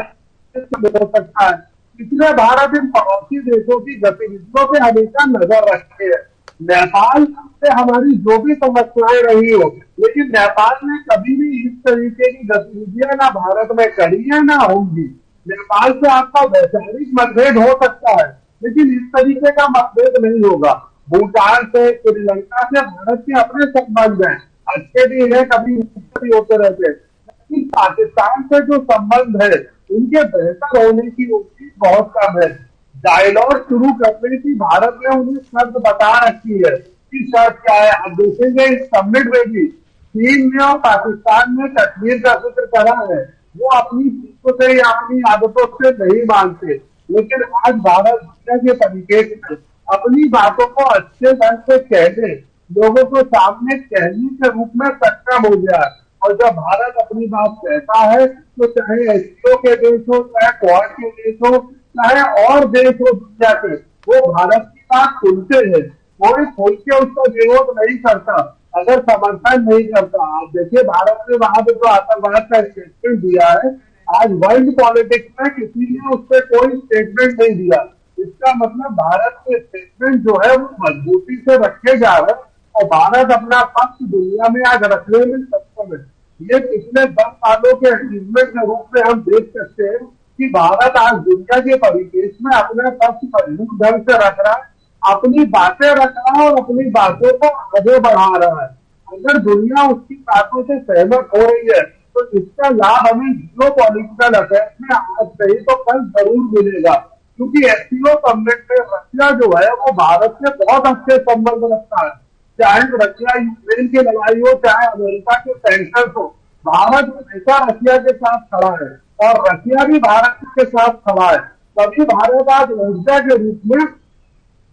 हो सकता है, इसलिए भारत इन पड़ोसी देशों की गतिविधियों पे हमेशा नजर रखते हैं। नेपाल से हमारी जो भी समस्याएं रही हो, लेकिन नेपाल ने कभी भी इस तरीके की गतिविधियां ना भारत में करी है ना होंगी। नेपाल से आपका वैचारिक मतभेद हो सकता है, लेकिन इस तरीके का मतभेद नहीं होगा। भूटान से, श्रीलंका से भारत के अपने संबंध हैं, अच्छे भी है, कभी भी होते रहते हैं, लेकिन पाकिस्तान से जो संबंध है उनके बेहतर होने की उम्मीद बहुत कम है। डायलॉग शुरू करने की भारत ने उन्हें शर्त बता रखी है कि शर्त क्या है। अब देखेंगे इस समिट में भी चीन ने और पाकिस्तान ने कश्मीर का जिक्र करा है, वो अपनी चीजों से या अपनी आदतों से नहीं मानते, लेकिन आज भारत दुनिया के परिपेक्ष में अपनी बातों को अच्छे ढंग से कहने, लोगों को सामने कहने के रूप में सक्षम हो गया है। और जब भारत अपनी बात कहता है तो चाहे एससीओ के देश हो, चाहे क्वाड के देश हो, चाहे और देश हो दुनिया के, वो भारत की बात सुनते हैं, कोई खोल के उसका विरोध नहीं करता, अगर समर्थन नहीं करता। आप देखिए भारत ने वहां पर जो आतंकवाद का स्टेटमेंट दिया है, आज वर्ल्ड पॉलिटिक्स में किसी ने उस पर कोई स्टेटमेंट नहीं दिया। इसका मतलब भारत के स्टेटमेंट जो है वो मजबूती से रखे जा रहे हैं और भारत अपना पक्ष दुनिया में आज रखने में सक्षम है। ये पिछले 10 सालों के अचीवमेंट के रूप में हम देख सकते हैं कि भारत आज दुनिया के परिपेक्ष में अपने पक्ष मजबूत ढंग से रख रहा है, अपनी बातें रख रहा है और अपनी बातों को आगे बढ़ा रहा है। अगर दुनिया उसकी बातों से सहमत हो रही है तो इसका लाभ हमें जियो पॉलिटिकल अफेयर्स में आज नहीं तो कल जरूर मिलेगा, क्योंकि एससीओ समिट में रशिया जो है वो भारत से बहुत अच्छे संबंध रखता है। चाहे रशिया यूक्रेन की लड़ाई हो, चाहे अमेरिका के सैंक्शंस हो, भारत हमेशा रशिया के साथ खड़ा है और रशिया भी भारत के साथ खड़ा है। तभी भारत आज ऊर्जा के रूप में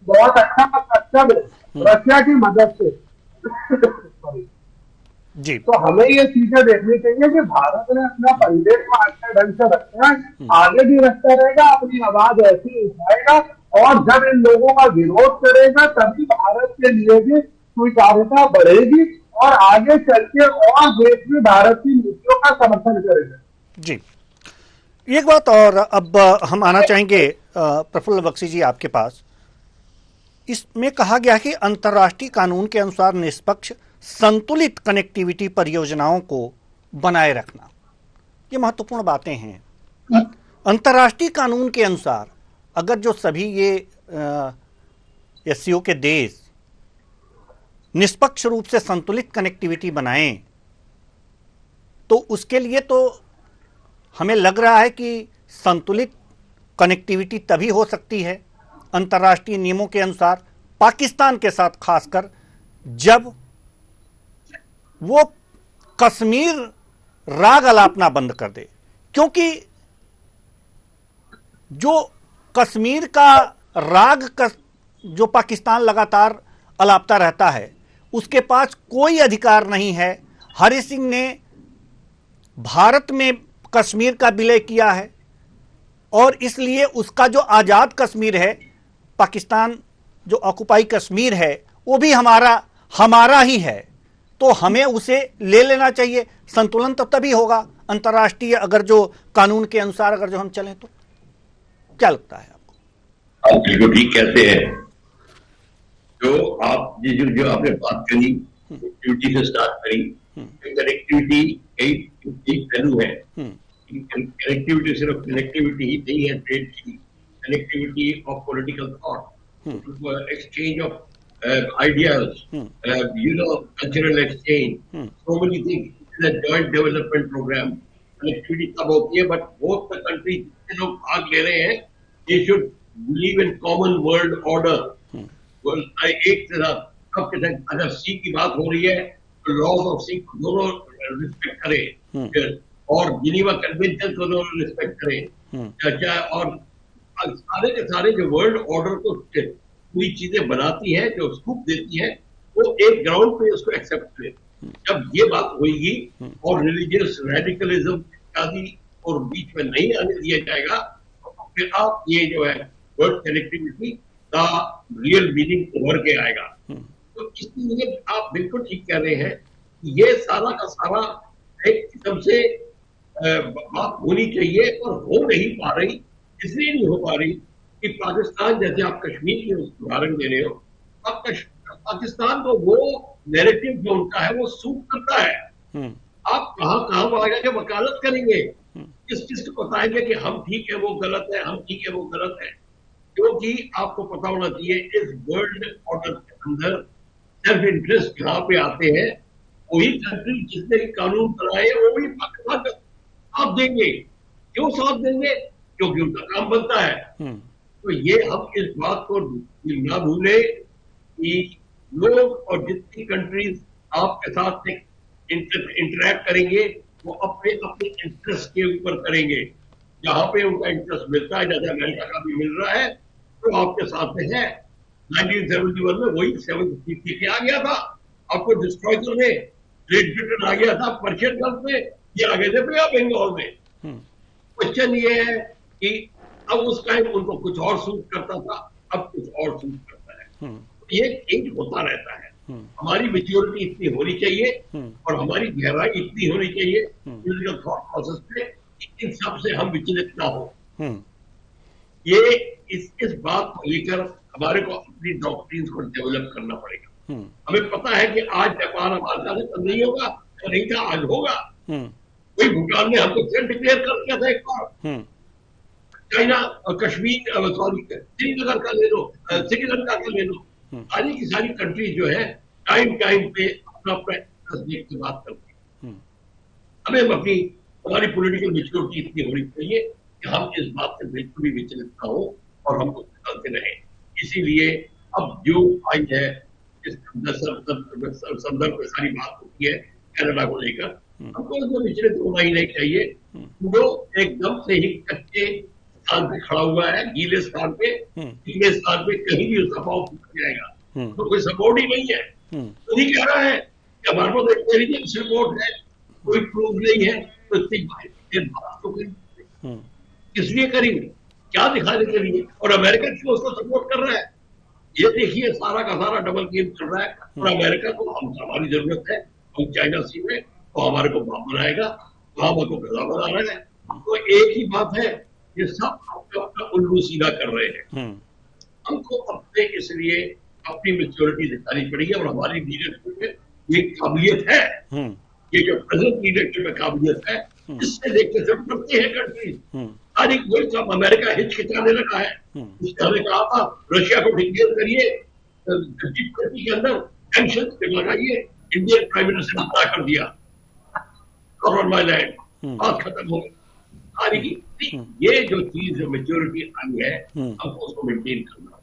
बहुत अच्छा सक्षम है रशिया की मदद से। जी, तो हमें ये चीजें देखनी चाहिए कि भारत ने अपना परिवेश को अच्छे ढंग से रखना है, आगे भी रखता रहेगा, अपनी आवाज ऐसी उठाएगा और जब इन लोगों का विरोध करेगा तभी भारत के लिए भी स्वीकार्यता बढ़ेगी और आगे चल के और देश भी भारत की नीतियों का समर्थन करेगा। जी, एक बात और अब हम आना चाहेंगे प्रफुल्ल बख्शी जी आपके पास। इसमें कहा गया कि अंतर्राष्ट्रीय कानून के अनुसार निष्पक्ष संतुलित कनेक्टिविटी परियोजनाओं को बनाए रखना, ये महत्वपूर्ण बातें हैं। अंतर्राष्ट्रीय कानून के अनुसार अगर जो सभी ये एससीओ के देश निष्पक्ष रूप से संतुलित कनेक्टिविटी बनाएं तो उसके लिए तो हमें लग रहा है कि संतुलित कनेक्टिविटी तभी हो सकती है अंतर्राष्ट्रीय नियमों के अनुसार पाकिस्तान के साथ, खासकर जब वो कश्मीर राग अलापना बंद कर दे, क्योंकि जो कश्मीर का राग जो पाकिस्तान लगातार अलापता रहता है उसके पास कोई अधिकार नहीं है। हरि सिंह ने भारत में कश्मीर का विलय किया है और इसलिए उसका जो आज़ाद कश्मीर है, पाकिस्तान जो ऑक्युपाई कश्मीर है, वो भी हमारा ही है, तो हमें उसे ले लेना चाहिए। संतुलन तो तभी होगा अंतर्राष्ट्रीय अगर जो कानून के अनुसार अगर जो हम चलें तो। क्या लगता है आपको? आप बिल्कुल ठीक कहते हैं। जो आपने बात करी कनेक्टिविटी से स्टार्ट करी, कनेक्टिविटी एक पहलू है। कनेक्टिविटी सिर्फ कनेक्टिविटी ही नहीं है ट्रेड की, connectivity of political thought, exchange of ideas, cultural exchange, so many things. It's a joint development program. Connectivity तब होती है, but both the countries जितने लोग भाग ले रहे हैं They should believe in common world order. एक तरह अब कहते हैं अगर सी की बात हो रही है तो लॉज ऑफ सी को दोनों रिस्पेक्ट करें और जिनीवा कन्वेंशन को दोनों रिस्पेक्ट करें क्या और सारे के सारे जो वर्ल्ड ऑर्डर को पूरी चीजें बनाती है जो स्कूप देती है वो एक ग्राउंड पे उसको एक्सेप्ट करें। जब ये बात होगी और रिलीजियस रेडिकलिज्म आदि और बीच में नहीं आने दिया जाएगा तो फिर आप ये जो है वर्ल्ड कनेक्टिविटी का रियल मीनिंग उभर के आएगा। तो इसलिए आप बिल्कुल ठीक कह रहे हैं कि ये सारा का सारा एक किस्म से बात होनी चाहिए और हो नहीं पा रही। इसलिए नहीं हो पा रही कि पाकिस्तान जैसे आप कश्मीर के उदाहरण दे रहे हो, अब पाकिस्तान को वो नैरेटिव जो उनका है वो सूट करता है। आप कहां वहां के वकालत करेंगे, किस को बताएंगे कि हम ठीक है वो गलत है, हम ठीक है वो गलत है, क्योंकि आपको पता होना चाहिए इस वर्ल्ड ऑर्डर के अंदर सेल्फ इंटरेस्ट जहां पे आते हैं वही कंट्री जिसने कानून बनाए वो भी पाकिस्तान का साथ देंगे। क्यों साथ देंगे? क्योंकि उनका काम बनता है। तो ये हम इस बात को ना भूले कि लोग और जितनी कंट्रीज आपके साथ इंटरेक्ट करेंगे वो अपने अपने इंटरेस्ट के ऊपर करेंगे। जहां पे उनका इंटरेस्ट मिलता है, जैसे अमेरिका का भी मिल रहा है तो आपके साथ में है। 1971 में वही 750 आ गया था आपको डिस्ट्रॉय करने, ग्रेट ब्रिटेन आ गया था पर्शियन गल्फ में, ये आ गए थे बे ऑफ बंगाल में। क्वेश्चन ये है कि अब उस टाइम उनको कुछ और सूट करता था, अब कुछ और सूट करता है। ये चेंज होता रहता है। हमारी मेच्योरिटी इतनी होनी चाहिए और हमारी गहराई इतनी होनी चाहिए पॉलिटिकल थॉट प्रोसेस पे इन सब से हम विचलित ना हो। ये इस बात को लेकर हमारे को अपनी डॉक्ट्रिन्स को डेवलप करना पड़ेगा। हमें पता है कि आज व्यापार हमारे साथ नहीं होगा, नहीं था आज होगा। कोई भूटान ने हमको सेल्फ डिक्लेयर कर दिया था एक बार, चाइना और कश्मीर सॉरी श्रीनगर का ले लो, श्रीलंका का ले लो, सारी की सारी कंट्रीज जो है टाइम पे अपना अपना देख के बात करती है। हमें अपनी हमारी पॉलिटिकल मेच्योरिटी इतनी होनी चाहिए कि हम इस बात से बिल्कुल भी विचलित ना हो और हमको चलते रहे। इसीलिए अब जो आई है इस संदर्भ में सारी बात होती है कनाडा को लेकर, हमको इसमें विचलित होना ही नहीं चाहिए। जो एकदम से ही कच्चे स्थान पे खड़ा हुआ है, गीले स्थान पे, गीले स्थान पे कहीं भी उसका भाव फूट जाएगा, तो कोई सपोर्ट ही नहीं है। तो नहीं कह रहा है कि हमारे पास एक इंटेलिजेंस रिपोर्ट है, कोई प्रूफ नहीं है, तो इतनी बात तो किस लिए करेंगे, क्या दिखाने के लिए? और अमेरिका क्यों उसको सपोर्ट कर रहा है? ये देखिए सारा का सारा डबल गेम चल रहा है। और अमेरिका को हमारी जरूरत है, हम चाइना सी में तो हमारे को बाप बनाएगा, वहां को गधा बना रहे हैं। तो एक ही बात है, ये सब अपना उल्लू सीधा कर रहे हैं। हमको अपने इसलिए अपनी मेच्योरिटी दिखानी पड़ेगी और हमारी लीडरशिप में ये काबिलियत है, ये जो प्रेजेंट लीडरशिप में काबिलियत है, इससे देखते सब करते हैं कंट्रीज। सारी वही सब अमेरिका हिचकिचाने लगा है। उसने हमें कहा था रशिया को डिक्लेयर करिए, के अंदर सैंक्शंस लगाइए, इंडियन प्राइम मिनिस्टर ने मना कर दिया, ऑन माय लैंड, बात खत्म हो गई। ये जो चीज मेच्योरिटी आई है हमको उसको मेंटेन करना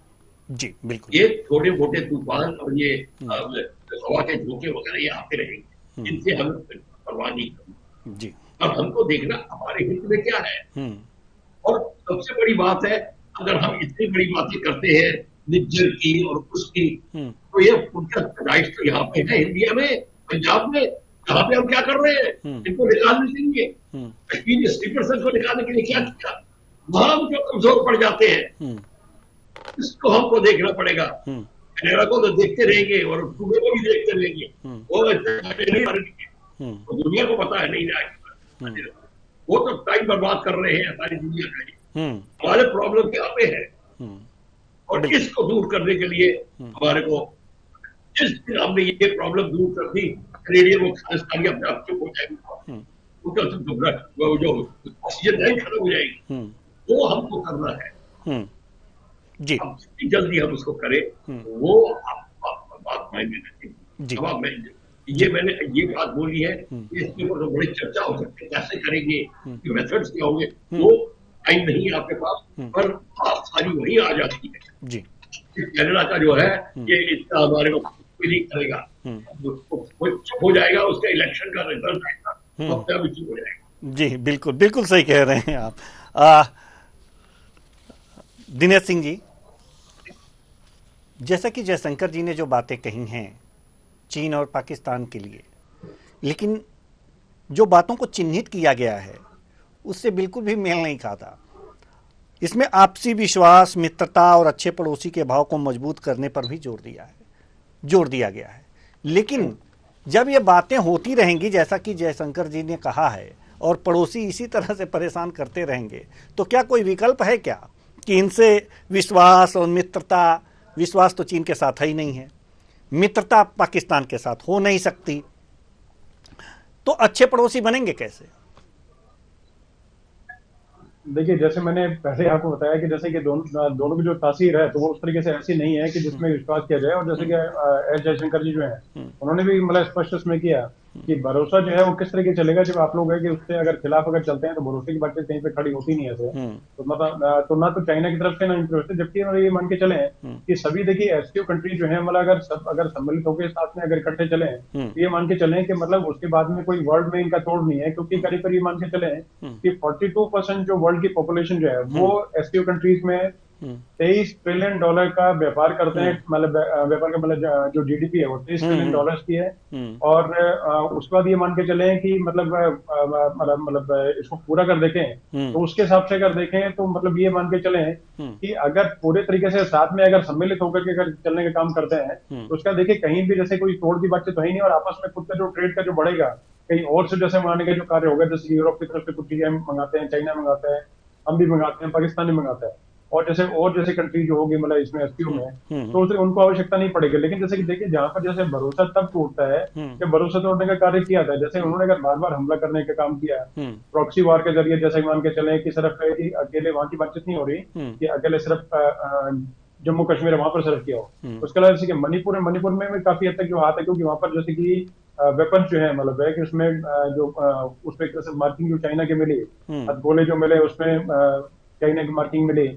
जी बिल्कुल। ये छोटे मोटे तूफान और ये हवा के झोंके वगैरह ये आते रहेंगे, इनसे हमें परवाह नहीं करना जी। अब हमको देखना हमारे हित में क्या है। और सबसे बड़ी बात है, अगर हम इतनी बड़ी बातें करते हैं निज्जर की और उसकी, तो ये उनका राइट तो यहाँ पे है इंडिया में, पंजाब में, यहाँ पे हम क्या कर रहे हैं, इनको निकालने के लिए कश्मीरी स्लीपर्स को निकालने के लिए क्या किया, वहां हम जो कमजोर पड़ जाते हैं इसको हमको देखना पड़ेगा। कनाडा को तो देखते रहेंगे और सूबे को भी देखते रहेंगे, वो नहीं, तो दुनिया को पता है नहीं जाएगा, वो तो टाइम बर्बाद कर रहे हैं सारी दुनिया का। हमारे प्रॉब्लम क्या पे है और इसको दूर करने के लिए हमारे को, जिस दिन हमने ये प्रॉब्लम दूर कर दी, कैनेडियन वो खालिस्तानी अपने आप चुप हो जाएंगे, उनका जो ऑक्सीजन लाइन खत्म हो जाएगी, वो हमको करना है जी। जितनी जल्दी हम उसको करें वो बात मायने रखेगी। अब मैंने ये बात बोली है, इसके ऊपर तो बड़ी चर्चा हो सकती है, कैसे करेंगे, मेथड्स क्या होंगे, वो टाइम नहीं है आपके पास, पर बात सारी वही आ जाती है जी। कि कनाडा का जो है ये इतना हमारे को कुछ नहीं करेगा, हो जाएगा, उसका इलेक्शन का रिजल्ट आएगा तो अपने आप ही हो जाएगा। जी बिल्कुल बिल्कुल सही कह रहे हैं आप। दिनेश सिंह जी, जैसा कि जयशंकर जी ने जो बातें कही हैं चीन और पाकिस्तान के लिए, लेकिन जो बातों को चिन्हित किया गया है उससे बिल्कुल भी मेल नहीं खाता। इसमें आपसी विश्वास, मित्रता और अच्छे पड़ोसी के भाव को मजबूत करने पर भी जोर दिया गया है। लेकिन जब ये बातें होती रहेंगी जैसा कि जयशंकर जी ने कहा है और पड़ोसी इसी तरह से परेशान करते रहेंगे, तो क्या कोई विकल्प है क्या कि इनसे विश्वास और मित्रता, विश्वास तो चीन के साथ ही नहीं है, मित्रता पाकिस्तान के साथ हो नहीं सकती, तो अच्छे पड़ोसी बनेंगे कैसे? देखिए, जैसे मैंने पहले आपको बताया कि जैसे कि दोनों की जो तासीर है तो वो उस तरीके से ऐसी नहीं है कि जिसमें विश्वास किया जाए। और जैसे कि एस जयशंकर जी जो है उन्होंने भी मतलब स्पष्ट इसमें किया कि भरोसा जो है वो किस तरीके चलेगा जब आप लोग है कि उससे अगर खिलाफ अगर चलते हैं तो भरोसे की बातें कहीं पे खड़ी होती नहीं है ऐसे। तो मतलब तो ना तो चाइना की तरफ से ना इनकी तरफ से, जबकि ये मान के चले कि सभी देखिए एससीओ कंट्री जो है मतलब अगर सम्मिलित होकर साथ में अगर इकट्ठे चले तो ये मान के चले कि मतलब उसके बाद में कोई वर्ल्ड में इनका तोड़ नहीं है, क्योंकि करीब करीब मान के चले कि 42% जो वर्ल्ड की पॉपुलेशन जो है वो एससीओ कंट्रीज में 23 ट्रिलियन डॉलर का व्यापार करते हैं। मतलब व्यापार का मतलब जो जीडीपी है वो 23 ट्रिलियन डॉलर्स की है। और उसके बाद ये मान के चले कि मतलब इसको पूरा कर देखें तो उसके हिसाब से अगर देखें तो मतलब ये मान के चले कि अगर पूरे तरीके से साथ में अगर सम्मिलित होकर के अगर चलने का काम करते हैं तो उसका देखिए कहीं भी जैसे कोई तोड़ की बातचीत तो है नहीं, और आपस में खुद का जो ट्रेड का जो बढ़ेगा कहीं और से जैसे मानने का जो कार्य होगा, जैसे यूरोप की तरफ से कुछ चीजें मंगाते हैं, चाइना मंगाता है, हम भी मंगाते हैं, पाकिस्तान भी मंगाता है, और जैसे कंट्री जो होगी मतलब इसमें एसपीओ में तो उनको आवश्यकता नहीं पड़ेगी। लेकिन जैसे कि देखिए जहां पर जैसे भरोसा तब टूटता है कि भरोसा तोड़ने का कार्य किया था, जैसे उन्होंने अगर बार बार हमला करने का काम किया प्रॉक्सी वार के जरिए, जैसे मान के चले कि सिर्फ अकेले वहां की बातचीत नहीं हो रही कि अकेले सिर्फ जम्मू कश्मीर वहां पर सिर्फ किया हो, उसके अलावा जैसे कि मणिपुर में भी काफी हद तक जो हाथ है, क्योंकि वहां पर जैसे कि वेपन जो है मतलब है कि उसमें जो उसमें एक तरह से मार्किंग जो चाइना के मिली, गोले जो मिले उसमें चाइना की मार्किंग मिली,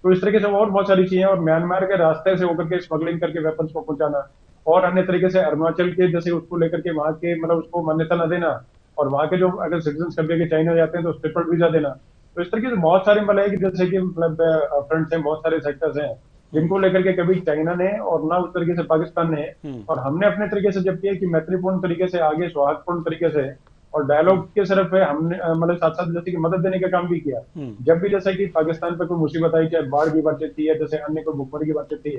तो इस तरीके से और बहुत सारी चीजें, और म्यांमार के रास्ते से होकर के स्मगलिंग करके वेपन्स को पहुंचाना, और अन्य तरीके से अरुणाचल के जैसे उसको लेकर के वहां के मतलब उसको मान्यता न देना, और वहां के जो अगर सिटीजन कभी के चाइना जाते हैं तो ट्रिपल वीजा देना। तो इस तरीके से बहुत सारे मतलब है कि जैसे कि मतलब फ्रंट्स हैं, बहुत सारे सेक्टर्स हैं जिनको लेकर के कभी चाइना ने और ना उस तरीके से पाकिस्तान ने, और हमने अपने तरीके से जब किया कि मैत्रीपूर्ण तरीके से आगे सौहार्दपूर्ण तरीके से और डायलॉग के सिर्फ है, हमने मतलब साथ साथ जैसे कि मदद देने का काम भी किया। जब भी जैसे कि पाकिस्तान पे कोई मुसीबत आई, चाहे बाढ़ की बातचीत थी या जैसे अन्य कोई भुखमरी की बातचीत थी,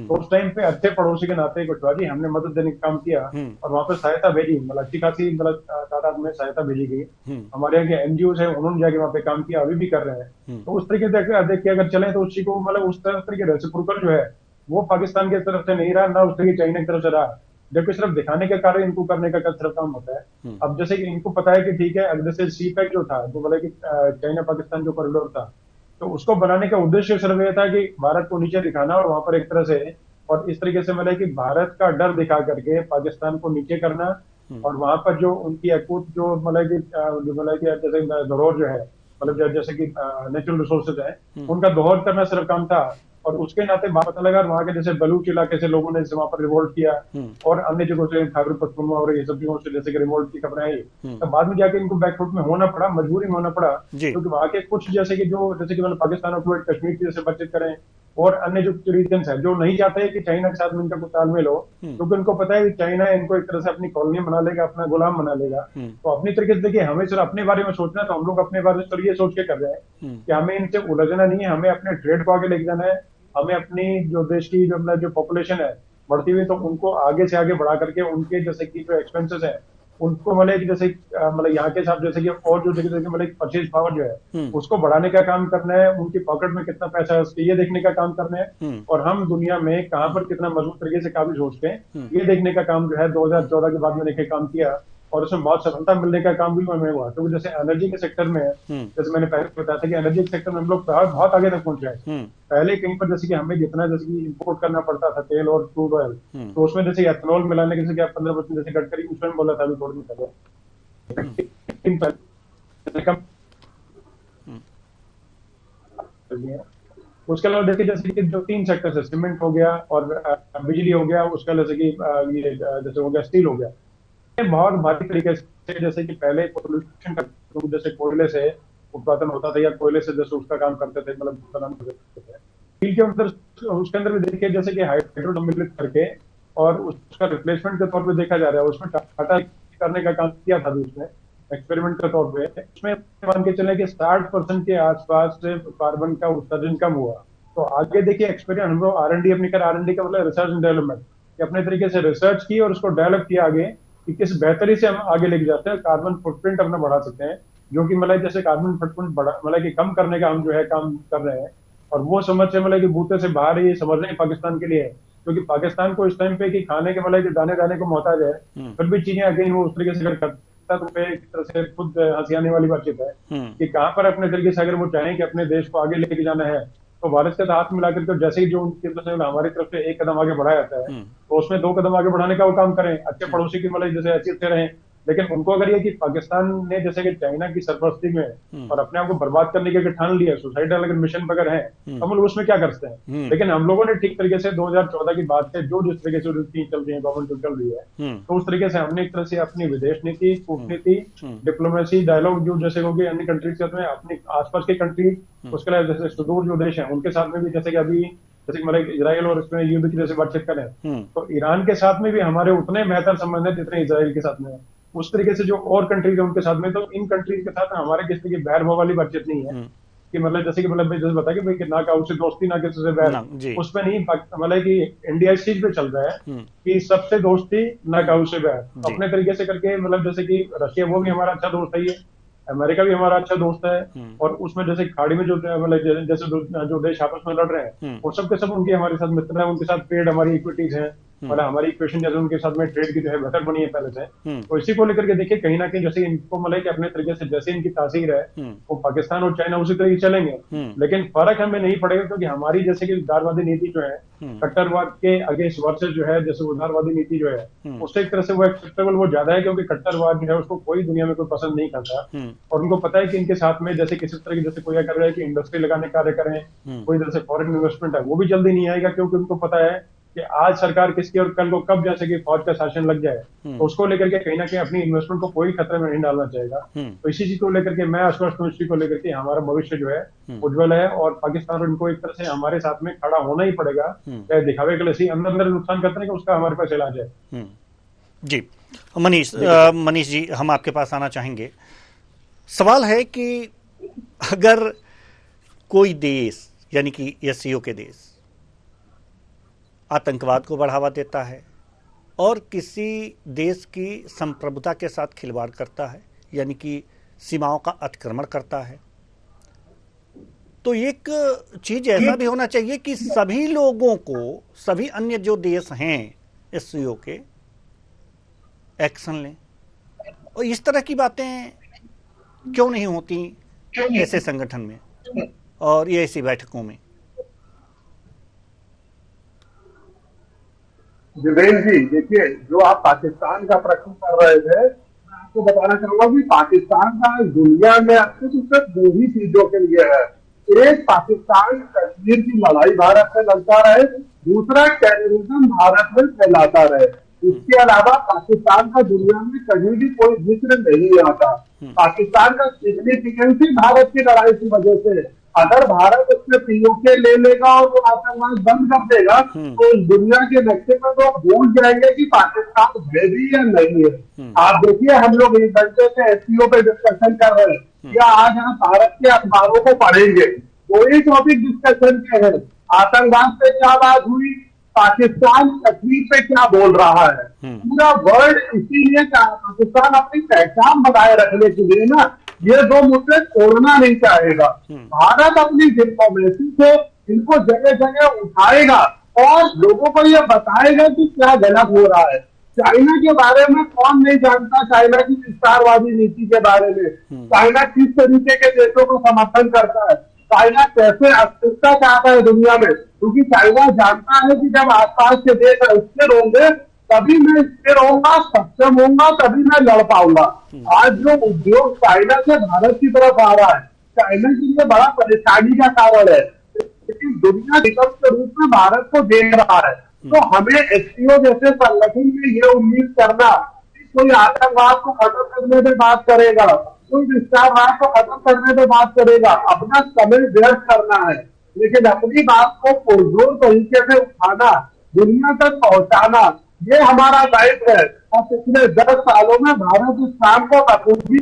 तो उस टाइम पे अच्छे पड़ोसी के नाते कुशवाहा हमने मदद देने का काम किया और वहां पर सहायता भेजी, मतलब अच्छी खासी मतलब तादाद में सहायता भेजी गई। हमारे यहाँ के एनजीओ है उन्होंने जाके वहां पे काम किया, अभी भी कर रहे हैं। तो उस तरीके से देख के अगर चले तो उसी को मतलब उस तरह तरीके रेसिप्रोकल जो है वो पाकिस्तान की तरफ से नहीं रहा, ना उस तरीके चाइना की तरफ से रहा, जबकि सिर्फ दिखाने का कार्य इनको करने का सिर्फ काम होता है। अब जैसे कि इनको पता है कि ठीक है, अब जैसे सी पैक जो था, जो बोला कि चाइना पाकिस्तान जो कॉरिडोर था, तो उसको बनाने का उद्देश्य सिर्फ ये था कि भारत को नीचे दिखाना और वहां पर एक तरह से और इस तरीके से मतलब कि भारत का डर दिखा करके पाकिस्तान को नीचे करना, और वहां पर जो उनकी अकूत जो मतलब कि जैसे धरोहर जो है, मतलब जैसे कि नेचुरल रिसोर्सेज है, उनका दोहर करना सिर्फ काम था। और उसके नाते पता लगा वहां के जैसे बलूच इलाके से लोगों ने वहां पर रिवोल्ट किया और अन्य जगहों से खैबर पख्तूनख्वा और ये सब जगहों से जैसे कि रिवोल्ट की खबरें आई, तो बाद में जाके इनको बैकफुट में होना पड़ा, मजबूरी में होना पड़ा, क्योंकि वहां के कुछ जैसे कि मतलब पाकिस्तान और कश्मीर की जैसे बातचीत करें और अन्य जो रीजन है जो नहीं चाहते हैं कि चाइना के साथ में इनका कुछ तालमेल हो, क्योंकि उनको पता है कि चाइना इनको एक तरह से अपनी कॉलोनी बना लेगा, अपना गुलाम बना लेगा। तो अपनी तरीके से देखिए हमें सिर्फ अपने बारे में सोचना, तो हम लोग अपने बारे में सिर्फ ये सोच के कर रहे हैं कि हमें इनसे उलझना नहीं है, हमें अपने ट्रेड को आगे लेके जाना है, हमें अपनी जो देश की जो पॉपुलेशन है बढ़ती हुई, तो उनको आगे से आगे बढ़ा करके उनके जैसे कि जो एक्सपेंसेस है उनको मतलब जैसे मतलब यहाँ के हिसाब जैसे कि और जो जगह मतलब परचेज पावर जो है उसको बढ़ाने का काम करना है, उनकी पॉकेट में कितना पैसा है उसके ये देखने का काम करना है, और हम दुनिया में कहाँ पर कितना मजबूत तरीके से काबिज सोचते हैं ये देखने का काम जो है 2014 के बाद मैंने काम किया, और उसमें बहुत सफलता मिलने का काम भी हमें हुआ। क्योंकि जैसे एनर्जी के सेक्टर में जैसे मैंने पहले बताया था कि एनर्जी के सेक्टर में हम लोग बहुत आगे तक पहुंच रहे हैं। पहले कहीं पर जैसे कि हमें जितना जैसे कि इंपोर्ट करना पड़ता था तेल और क्रूड ऑयल, तो उसमें जैसे एथेनॉल मिलाने के जैसे 15% जैसे गडकरी उसमें बोला था अभी थोड़ी देर पहले चुकी हैं। उसके अलावा देखिए जैसे कि जो 3 सेक्टर है, सीमेंट हो गया और बिजली हो गया, उसका जैसे कि ये जैसे हो गया स्टील हो गया, ये बहुत भारी तरीके से जैसे कि पहले पोल्यूशन का जैसे कोयले से उत्पादन होता था या कोयले से जैसे उसका काम करते थे, मतलब उत्पादन करते थे। स्टील के अंदर उसके अंदर भी देखिए जैसे कि हाइड्रोडम्बिलित करके और उसका रिप्लेसमेंट के तौर पे देखा जा रहा है। उसमें टाटा करने का काम किया था उसने एक्सपेरिमेंट के तौर पे। उसमें मान के चले कि 60% के आसपास से कार्बन का उत्सर्जन कम हुआ। तो आगे देखिए एक्सपेरिमेंट हम लोग R&D अपनी कर, R&D का मतलब रिसर्च एंड डेवलपमेंट, अपने तरीके से रिसर्च की और उसको डेवलप किया आगे कि किस बेहतरी से हम आगे लेके जाते हैं, कार्बन फुटप्रिंट अपना बढ़ा सकते हैं, जो कि मतलब जैसे कार्बन फुटप्रिंट बढ़ा मतलब कि कम करने का हम जो है काम कर रहे हैं। और वो समझ से मतलब कि बूते से बाहर ये समझ रहे हैं पाकिस्तान के लिए है, क्योंकि पाकिस्तान को इस टाइम पे कि खाने के मतलब दाने दाने को मोहताज है, फिर भी चीजें अगेन वो उस तरीके से अगर करता तो एक तरह से खुद हंसी आने वाली बातचीत है कि कहाँ पर अपने तरीके से अगर वो चाहें कि अपने देश को आगे लेके जाना है तो भारत के साथ मिलाकर के जैसे ही जो उनकी तरफ से हमारी तरफ से एक कदम आगे बढ़ाया जाता है तो उसमें 2 कदम आगे बढ़ाने का वो काम करें, अच्छे पड़ोसी की मतलब जैसे अच्छे से रहें। लेकिन उनको अगर ये कि पाकिस्तान ने जैसे कि चाइना की सरपरस्ती में और अपने आप को बर्बाद करने के ठान लिया, सुसाइडल अगर मिशन पर है तो हम लोग उसमें क्या करते हैं। लेकिन हम लोगों ने ठीक तरीके से 2014 की बात से जो जिस तरीके से नीति चल रही है, गवर्नमेंट जो चल रही है, तो उस तरीके से हमने एक तरह से अपनी विदेश नीति, कूटनीति, डिप्लोमेसी, डायलॉग जो जैसे होगी अन्य कंट्रीज के साथ में, अपने आसपास के कंट्रीज, उसके अलावा जैसे सुदूर जो देश है उनके साथ में भी, जैसे कि अभी जैसे कि मतलब इजराइल और इसमें युद्ध की जैसे बातचीत करें तो ईरान के साथ में भी हमारे उतने बेहतर संबंध है जितने इजराइल के साथ में है। उस तरीके से जो और कंट्रीज है उनके साथ में, तो इन कंट्रीज के साथ हमारे किसी की बैर भाव वाली बातचीत नहीं है कि मतलब जैसे कि मतलब जैसे बता कि भाई ना काउ से दोस्ती ना किसी से बैर, उसमें नहीं। मतलब कि इंडिया इस चीज पे चल रहा है कि सबसे दोस्ती ना काउ से बैर, अपने तरीके से करके। मतलब जैसे कि रशिया वो भी हमारा अच्छा दोस्त है, ये अमेरिका भी हमारा अच्छा दोस्त है, और उसमें जैसे खाड़ी में जो मतलब जैसे जो देश आपस में लड़ रहे हैं वो सब के सब उनके हमारे साथ मित्र है, उनके साथ ट्रेड हमारी इक्विटीज है, मतलब हमारी इक्वेशन जैसे उनके साथ में ट्रेड की जो है बेहतर बनी है पहले से। तो इसी को लेकर के देखिए कहीं ना कहीं जैसे इनको मतलब कि अपने तरीके से जैसे इनकी तासीर है वो पाकिस्तान और चाइना उसी तरीके चलेंगे, लेकिन फर्क हमें नहीं पड़ेगा क्योंकि हमारी जैसे कि उदारवादी नीति जो है, कट्टरवाद के अगेंस्ट वर्सेस जो है जैसे उदारवादी नीति जो है उससे एक तरह से वो एक्सेप्टेबल वो ज्यादा है, क्योंकि कट्टरवाद जो है उसको कोई दुनिया में कोई पसंद नहीं करता और उनको पता है कि इनके साथ में जैसे किसी तरह की जैसे कोई कर रहा है कि इंडस्ट्री लगाने कार्य करें, कोई जैसे फॉरेन इन्वेस्टमेंट है वो भी जल्दी नहीं आएगा, क्योंकि उनको पता है कि आज सरकार किसकी और कल को कब जैसे कि फौज का शासन लग जाए, तो उसको लेकर के कहीं ना कहीं अपनी इन्वेस्टमेंट को कोई खतरे में नहीं डालना चाहेगा। तो इसी चीज को लेकर के मैं आश्वस्त हूँ, इसी को लेकर के हमारा भविष्य जो है उज्जवल है और पाकिस्तान और इनको एक तरह से हमारे साथ में खड़ा होना ही पड़ेगा, चाहे दिखावे के लिए अंदर अंदर नुकसान करते हैं कि उसका हमारे पास इलाज है। जी मनीष जी, हम आपके पास आना चाहेंगे। सवाल है कि अगर कोई देश यानी कि एससीओ के देश आतंकवाद को बढ़ावा देता है और किसी देश की संप्रभुता के साथ खिलवाड़ करता है, यानी कि सीमाओं का अतिक्रमण करता है, तो एक चीज ऐसा भी होना चाहिए कि सभी लोगों को, सभी अन्य जो देश हैं एससीओ के, एक्शन लें। और इस तरह की बातें क्यों नहीं होती ऐसे संगठन में और ये ऐसी बैठकों में? जितेंद्र जी, देखिए जो आप पाकिस्तान का प्रश्न कर रहे थे, मैं आपको बताना चाहूंगा कि पाकिस्तान का दुनिया में सिर्फ 2 ही चीजों के लिए है। एक, पाकिस्तान कश्मीर की लड़ाई भारत से लड़ता रहे, दूसरा टेररिज्म भारत में फैलाता रहे। इसके अलावा पाकिस्तान का दुनिया में कहीं भी कोई जिक्र नहीं आता। पाकिस्तान का सिग्निफिकेंस ही भारत की लड़ाई की वजह से, अगर भारत उसमें पीओके ले लेगा और वो आतंकवाद बंद कर देगा तो दुनिया के नक्शे पर तो भूल जाएंगे कि पाकिस्तान है भी या नहीं है। आप देखिए, हम लोग 1 घंटे से एससीओ पे डिस्कशन कर रहे हैं या आज हम भारत के अखबारों को पढ़ेंगे, वही टॉपिक डिस्कशन के है। आतंकवाद पे क्या बात हुई, पाकिस्तान कश्मीर पे क्या बोल रहा है, पूरा वर्ल्ड इसीलिए पाकिस्तान अपनी पहचान बनाए रखने के लिए ना ये 2 मुद्दे छोड़ना नहीं चाहेगा। भारत अपनी डिप्लोमेसी से इनको जगह जगह उठाएगा और लोगों को ये बताएगा कि क्या गलत हो रहा है। चाइना के बारे में कौन नहीं जानता, चाइना की विस्तारवादी नीति के बारे में, चाइना किस तरीके के देशों को समर्थन करता है, चाइना कैसे अस्थिरता चाहता है दुनिया में, क्योंकि चाइना जानता है कि जब आसपास के देश स्थिर होंगे तभी मैं स्थिर होऊंगा, सक्षम होऊंगा, तभी मैं लड़ पाऊंगा। आज जो उद्योग चाइना से भारत की तरफ आ रहा है, चाइना के लिए बड़ा परेशानी का कारण है। लेकिन दुनिया निगम के रूप में भारत को देख रहा है। तो हमें एससीओ जैसे संगठन में ये उम्मीद करना कि कोई आतंकवाद को खत्म करने में बात करेगा, कोई विस्तारवाद को खत्म करने में बात करेगा, अपना समय व्यर्थ करना है। लेकिन अपनी बात को पुरजोर तरीके से उठाना, दुनिया तक पहुंचाना, ये हमारा दायित्व है। और पिछले 10 सालों में भारत इस काम को बखूबी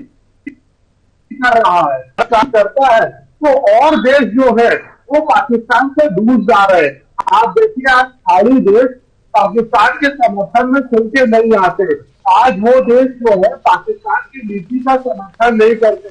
कर रहा है, काम करता है। तो और देश जो है वो पाकिस्तान से दूर जा रहे हैं। आप देखिए, आज खाड़ी देश पाकिस्तान के समर्थन में खुल के नहीं आते। आज वो देश जो है पाकिस्तान की नीति का समर्थन नहीं करते,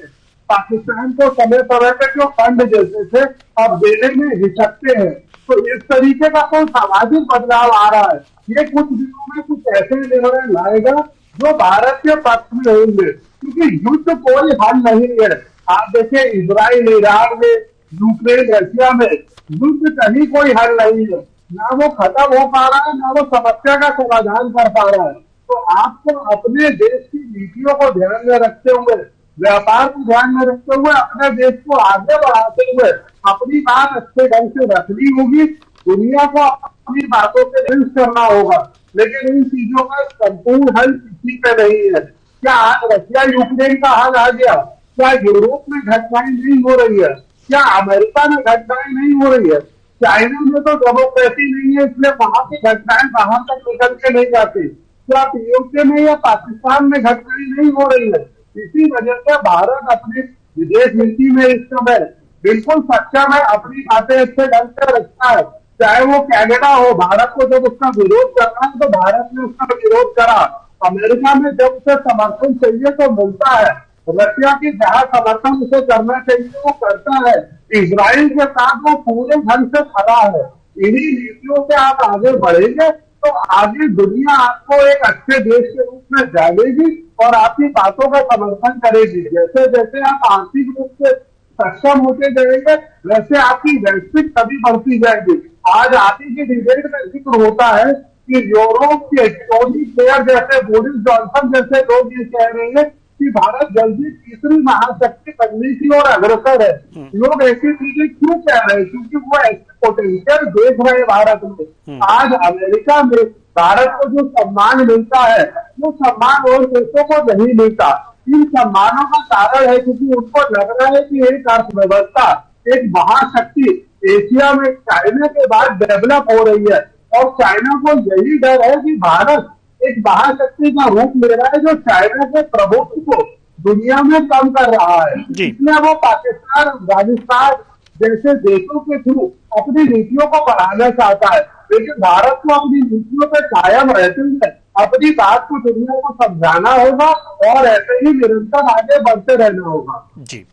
पाकिस्तान को समय समय पर जो फंड देते थे अब देने में हिचकते हैं। तो इस तरीके का कोई सामाजिक बदलाव आ रहा है। ये कुछ दिनों में कुछ ऐसे निर्णय लाएगा जो भारत के पक्ष में होंगे, क्योंकि युद्ध कोई हल नहीं है। आप देखिए, इजराइल ईरान में, यूक्रेन रशिया में युद्ध कहीं कोई हल नहीं है। ना वो खत्म हो पा रहा है, ना वो समस्या का समाधान कर पा रहा है। तो आपको अपने देश की नीतियों को ध्यान में रखते हुए, व्यापार को ध्यान में रखते हुए, अपने देश को आगे बढ़ाते हुए अपनी बात अच्छे ढंग से रखनी होगी। दुनिया को अपनी बातों पे रिलीज करना होगा, लेकिन इन चीजों का संपूर्ण हल किसी पे नहीं है। क्या आज रशिया यूक्रेन का हल आ गया? क्या यूरोप में घटनाएं नहीं हो रही है? क्या अमेरिका में घटनाएं नहीं हो रही है? चाइना में तो डेमोक्रेसी नहीं है, इसलिए वहां की घटनाएं बाहर तक निकल के नहीं जाती। क्या पीओके में या पाकिस्तान में घटनाएं नहीं हो रही है? इसी वजह से भारत अपनी विदेश नीति में इस समय बिल्कुल सक्षम है, अपनी बातें अच्छे ढंग से रखता है। चाहे वो कनाडा हो, भारत को जब उसका विरोध करना है तो भारत ने उसका विरोध करा। अमेरिका में जब उसे समर्थन चाहिए तो मिलता है। रशिया की जहां समर्थन उसे करना चाहिए वो करता है। इजराइल के साथ वो पूरे ढंग से खड़ा है। इन्हीं नीतियों से आप आगे बढ़ेंगे तो आगे दुनिया आपको एक अच्छे देश के रूप में जानेगी और आपकी बातों का समर्थन करेगी। जैसे जैसे आप आर्थिक रूप से सक्षम होते जाएंगे वैसे आपकी वैश्विक छवि बढ़ती जाएगी। आज आदि की डिबेट में जिक्र होता है कि यूरोप के टोनी ब्लेयर जैसे, बोरिस जॉनसन जैसे लोग ये कह रहे हैं कि भारत जल्दी तीसरी महाशक्ति बनने की ओर अग्रसर है। लोग ऐसी चीजें क्यों कह रहे हैं? क्योंकि वो ऐसे पोटेंशियल देख रहे हैं भारत में। आज अमेरिका में भारत को जो सम्मान मिलता है वो सम्मान और देशों को नहीं मिलता। इन सम्मानों का कारण है क्योंकि उनको लग रहा है कि एक अर्थव्यवस्था, एक महाशक्ति एशिया में चाइना के बाद डेवलप हो रही है और चाइना को यही डर है कि भारत एक महाशक्ति का रूप ले रहा है जो चाइना के प्रभुत्व को दुनिया में कम कर रहा है। इसलिए वो पाकिस्तान, अफगानिस्तान जैसे देशों के थ्रू अपनी नीतियों को बढ़ाना चाहता है, लेकिन भारत को अपनी नीतियों पर कायम रहते हुए अपनी बात को दुनिया को समझाना होगा और ऐसे ही निरंतर आगे बढ़ते रहना होगा। जी,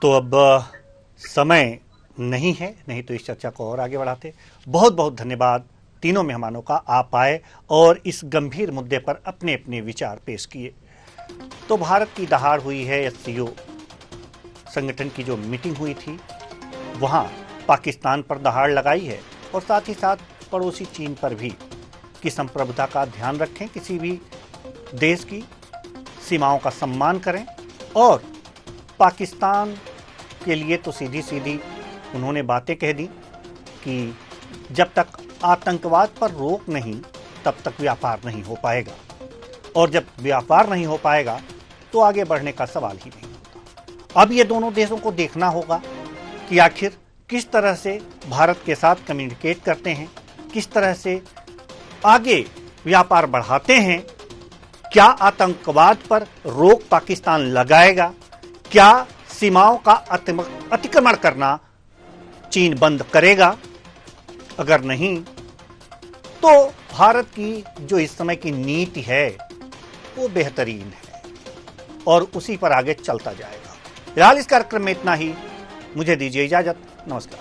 तो अब समय नहीं है, नहीं तो इस चर्चा को और आगे बढ़ाते। बहुत बहुत धन्यवाद तीनों मेहमानों का, आप आए और इस गंभीर मुद्दे पर अपने अपने विचार पेश किए। तो भारत की दहाड़ हुई है। एससीओ संगठन की जो मीटिंग हुई थी वहाँ पाकिस्तान पर दहाड़ लगाई है और साथ ही साथ पड़ोसी चीन पर भी कि संप्रभुता का ध्यान रखें, किसी भी देश की सीमाओं का सम्मान करें। और पाकिस्तान के लिए तो सीधी सीधी उन्होंने बातें कह दी कि जब तक आतंकवाद पर रोक नहीं तब तक व्यापार नहीं हो पाएगा, और जब व्यापार नहीं हो पाएगा तो आगे बढ़ने का सवाल ही नहीं होता। अब ये दोनों देशों को देखना होगा कि आखिर किस तरह से भारत के साथ कम्युनिकेट करते हैं, किस तरह से आगे व्यापार बढ़ाते हैं। क्या आतंकवाद पर रोक पाकिस्तान लगाएगा? क्या सीमाओं का अतिक्रमण करना चीन बंद करेगा? अगर नहीं तो भारत की जो इस समय की नीति है वो बेहतरीन है और उसी पर आगे चलता जाएगा। फिलहाल इस कार्यक्रम में इतना ही। मुझे दीजिए इजाजत। नमस्कार।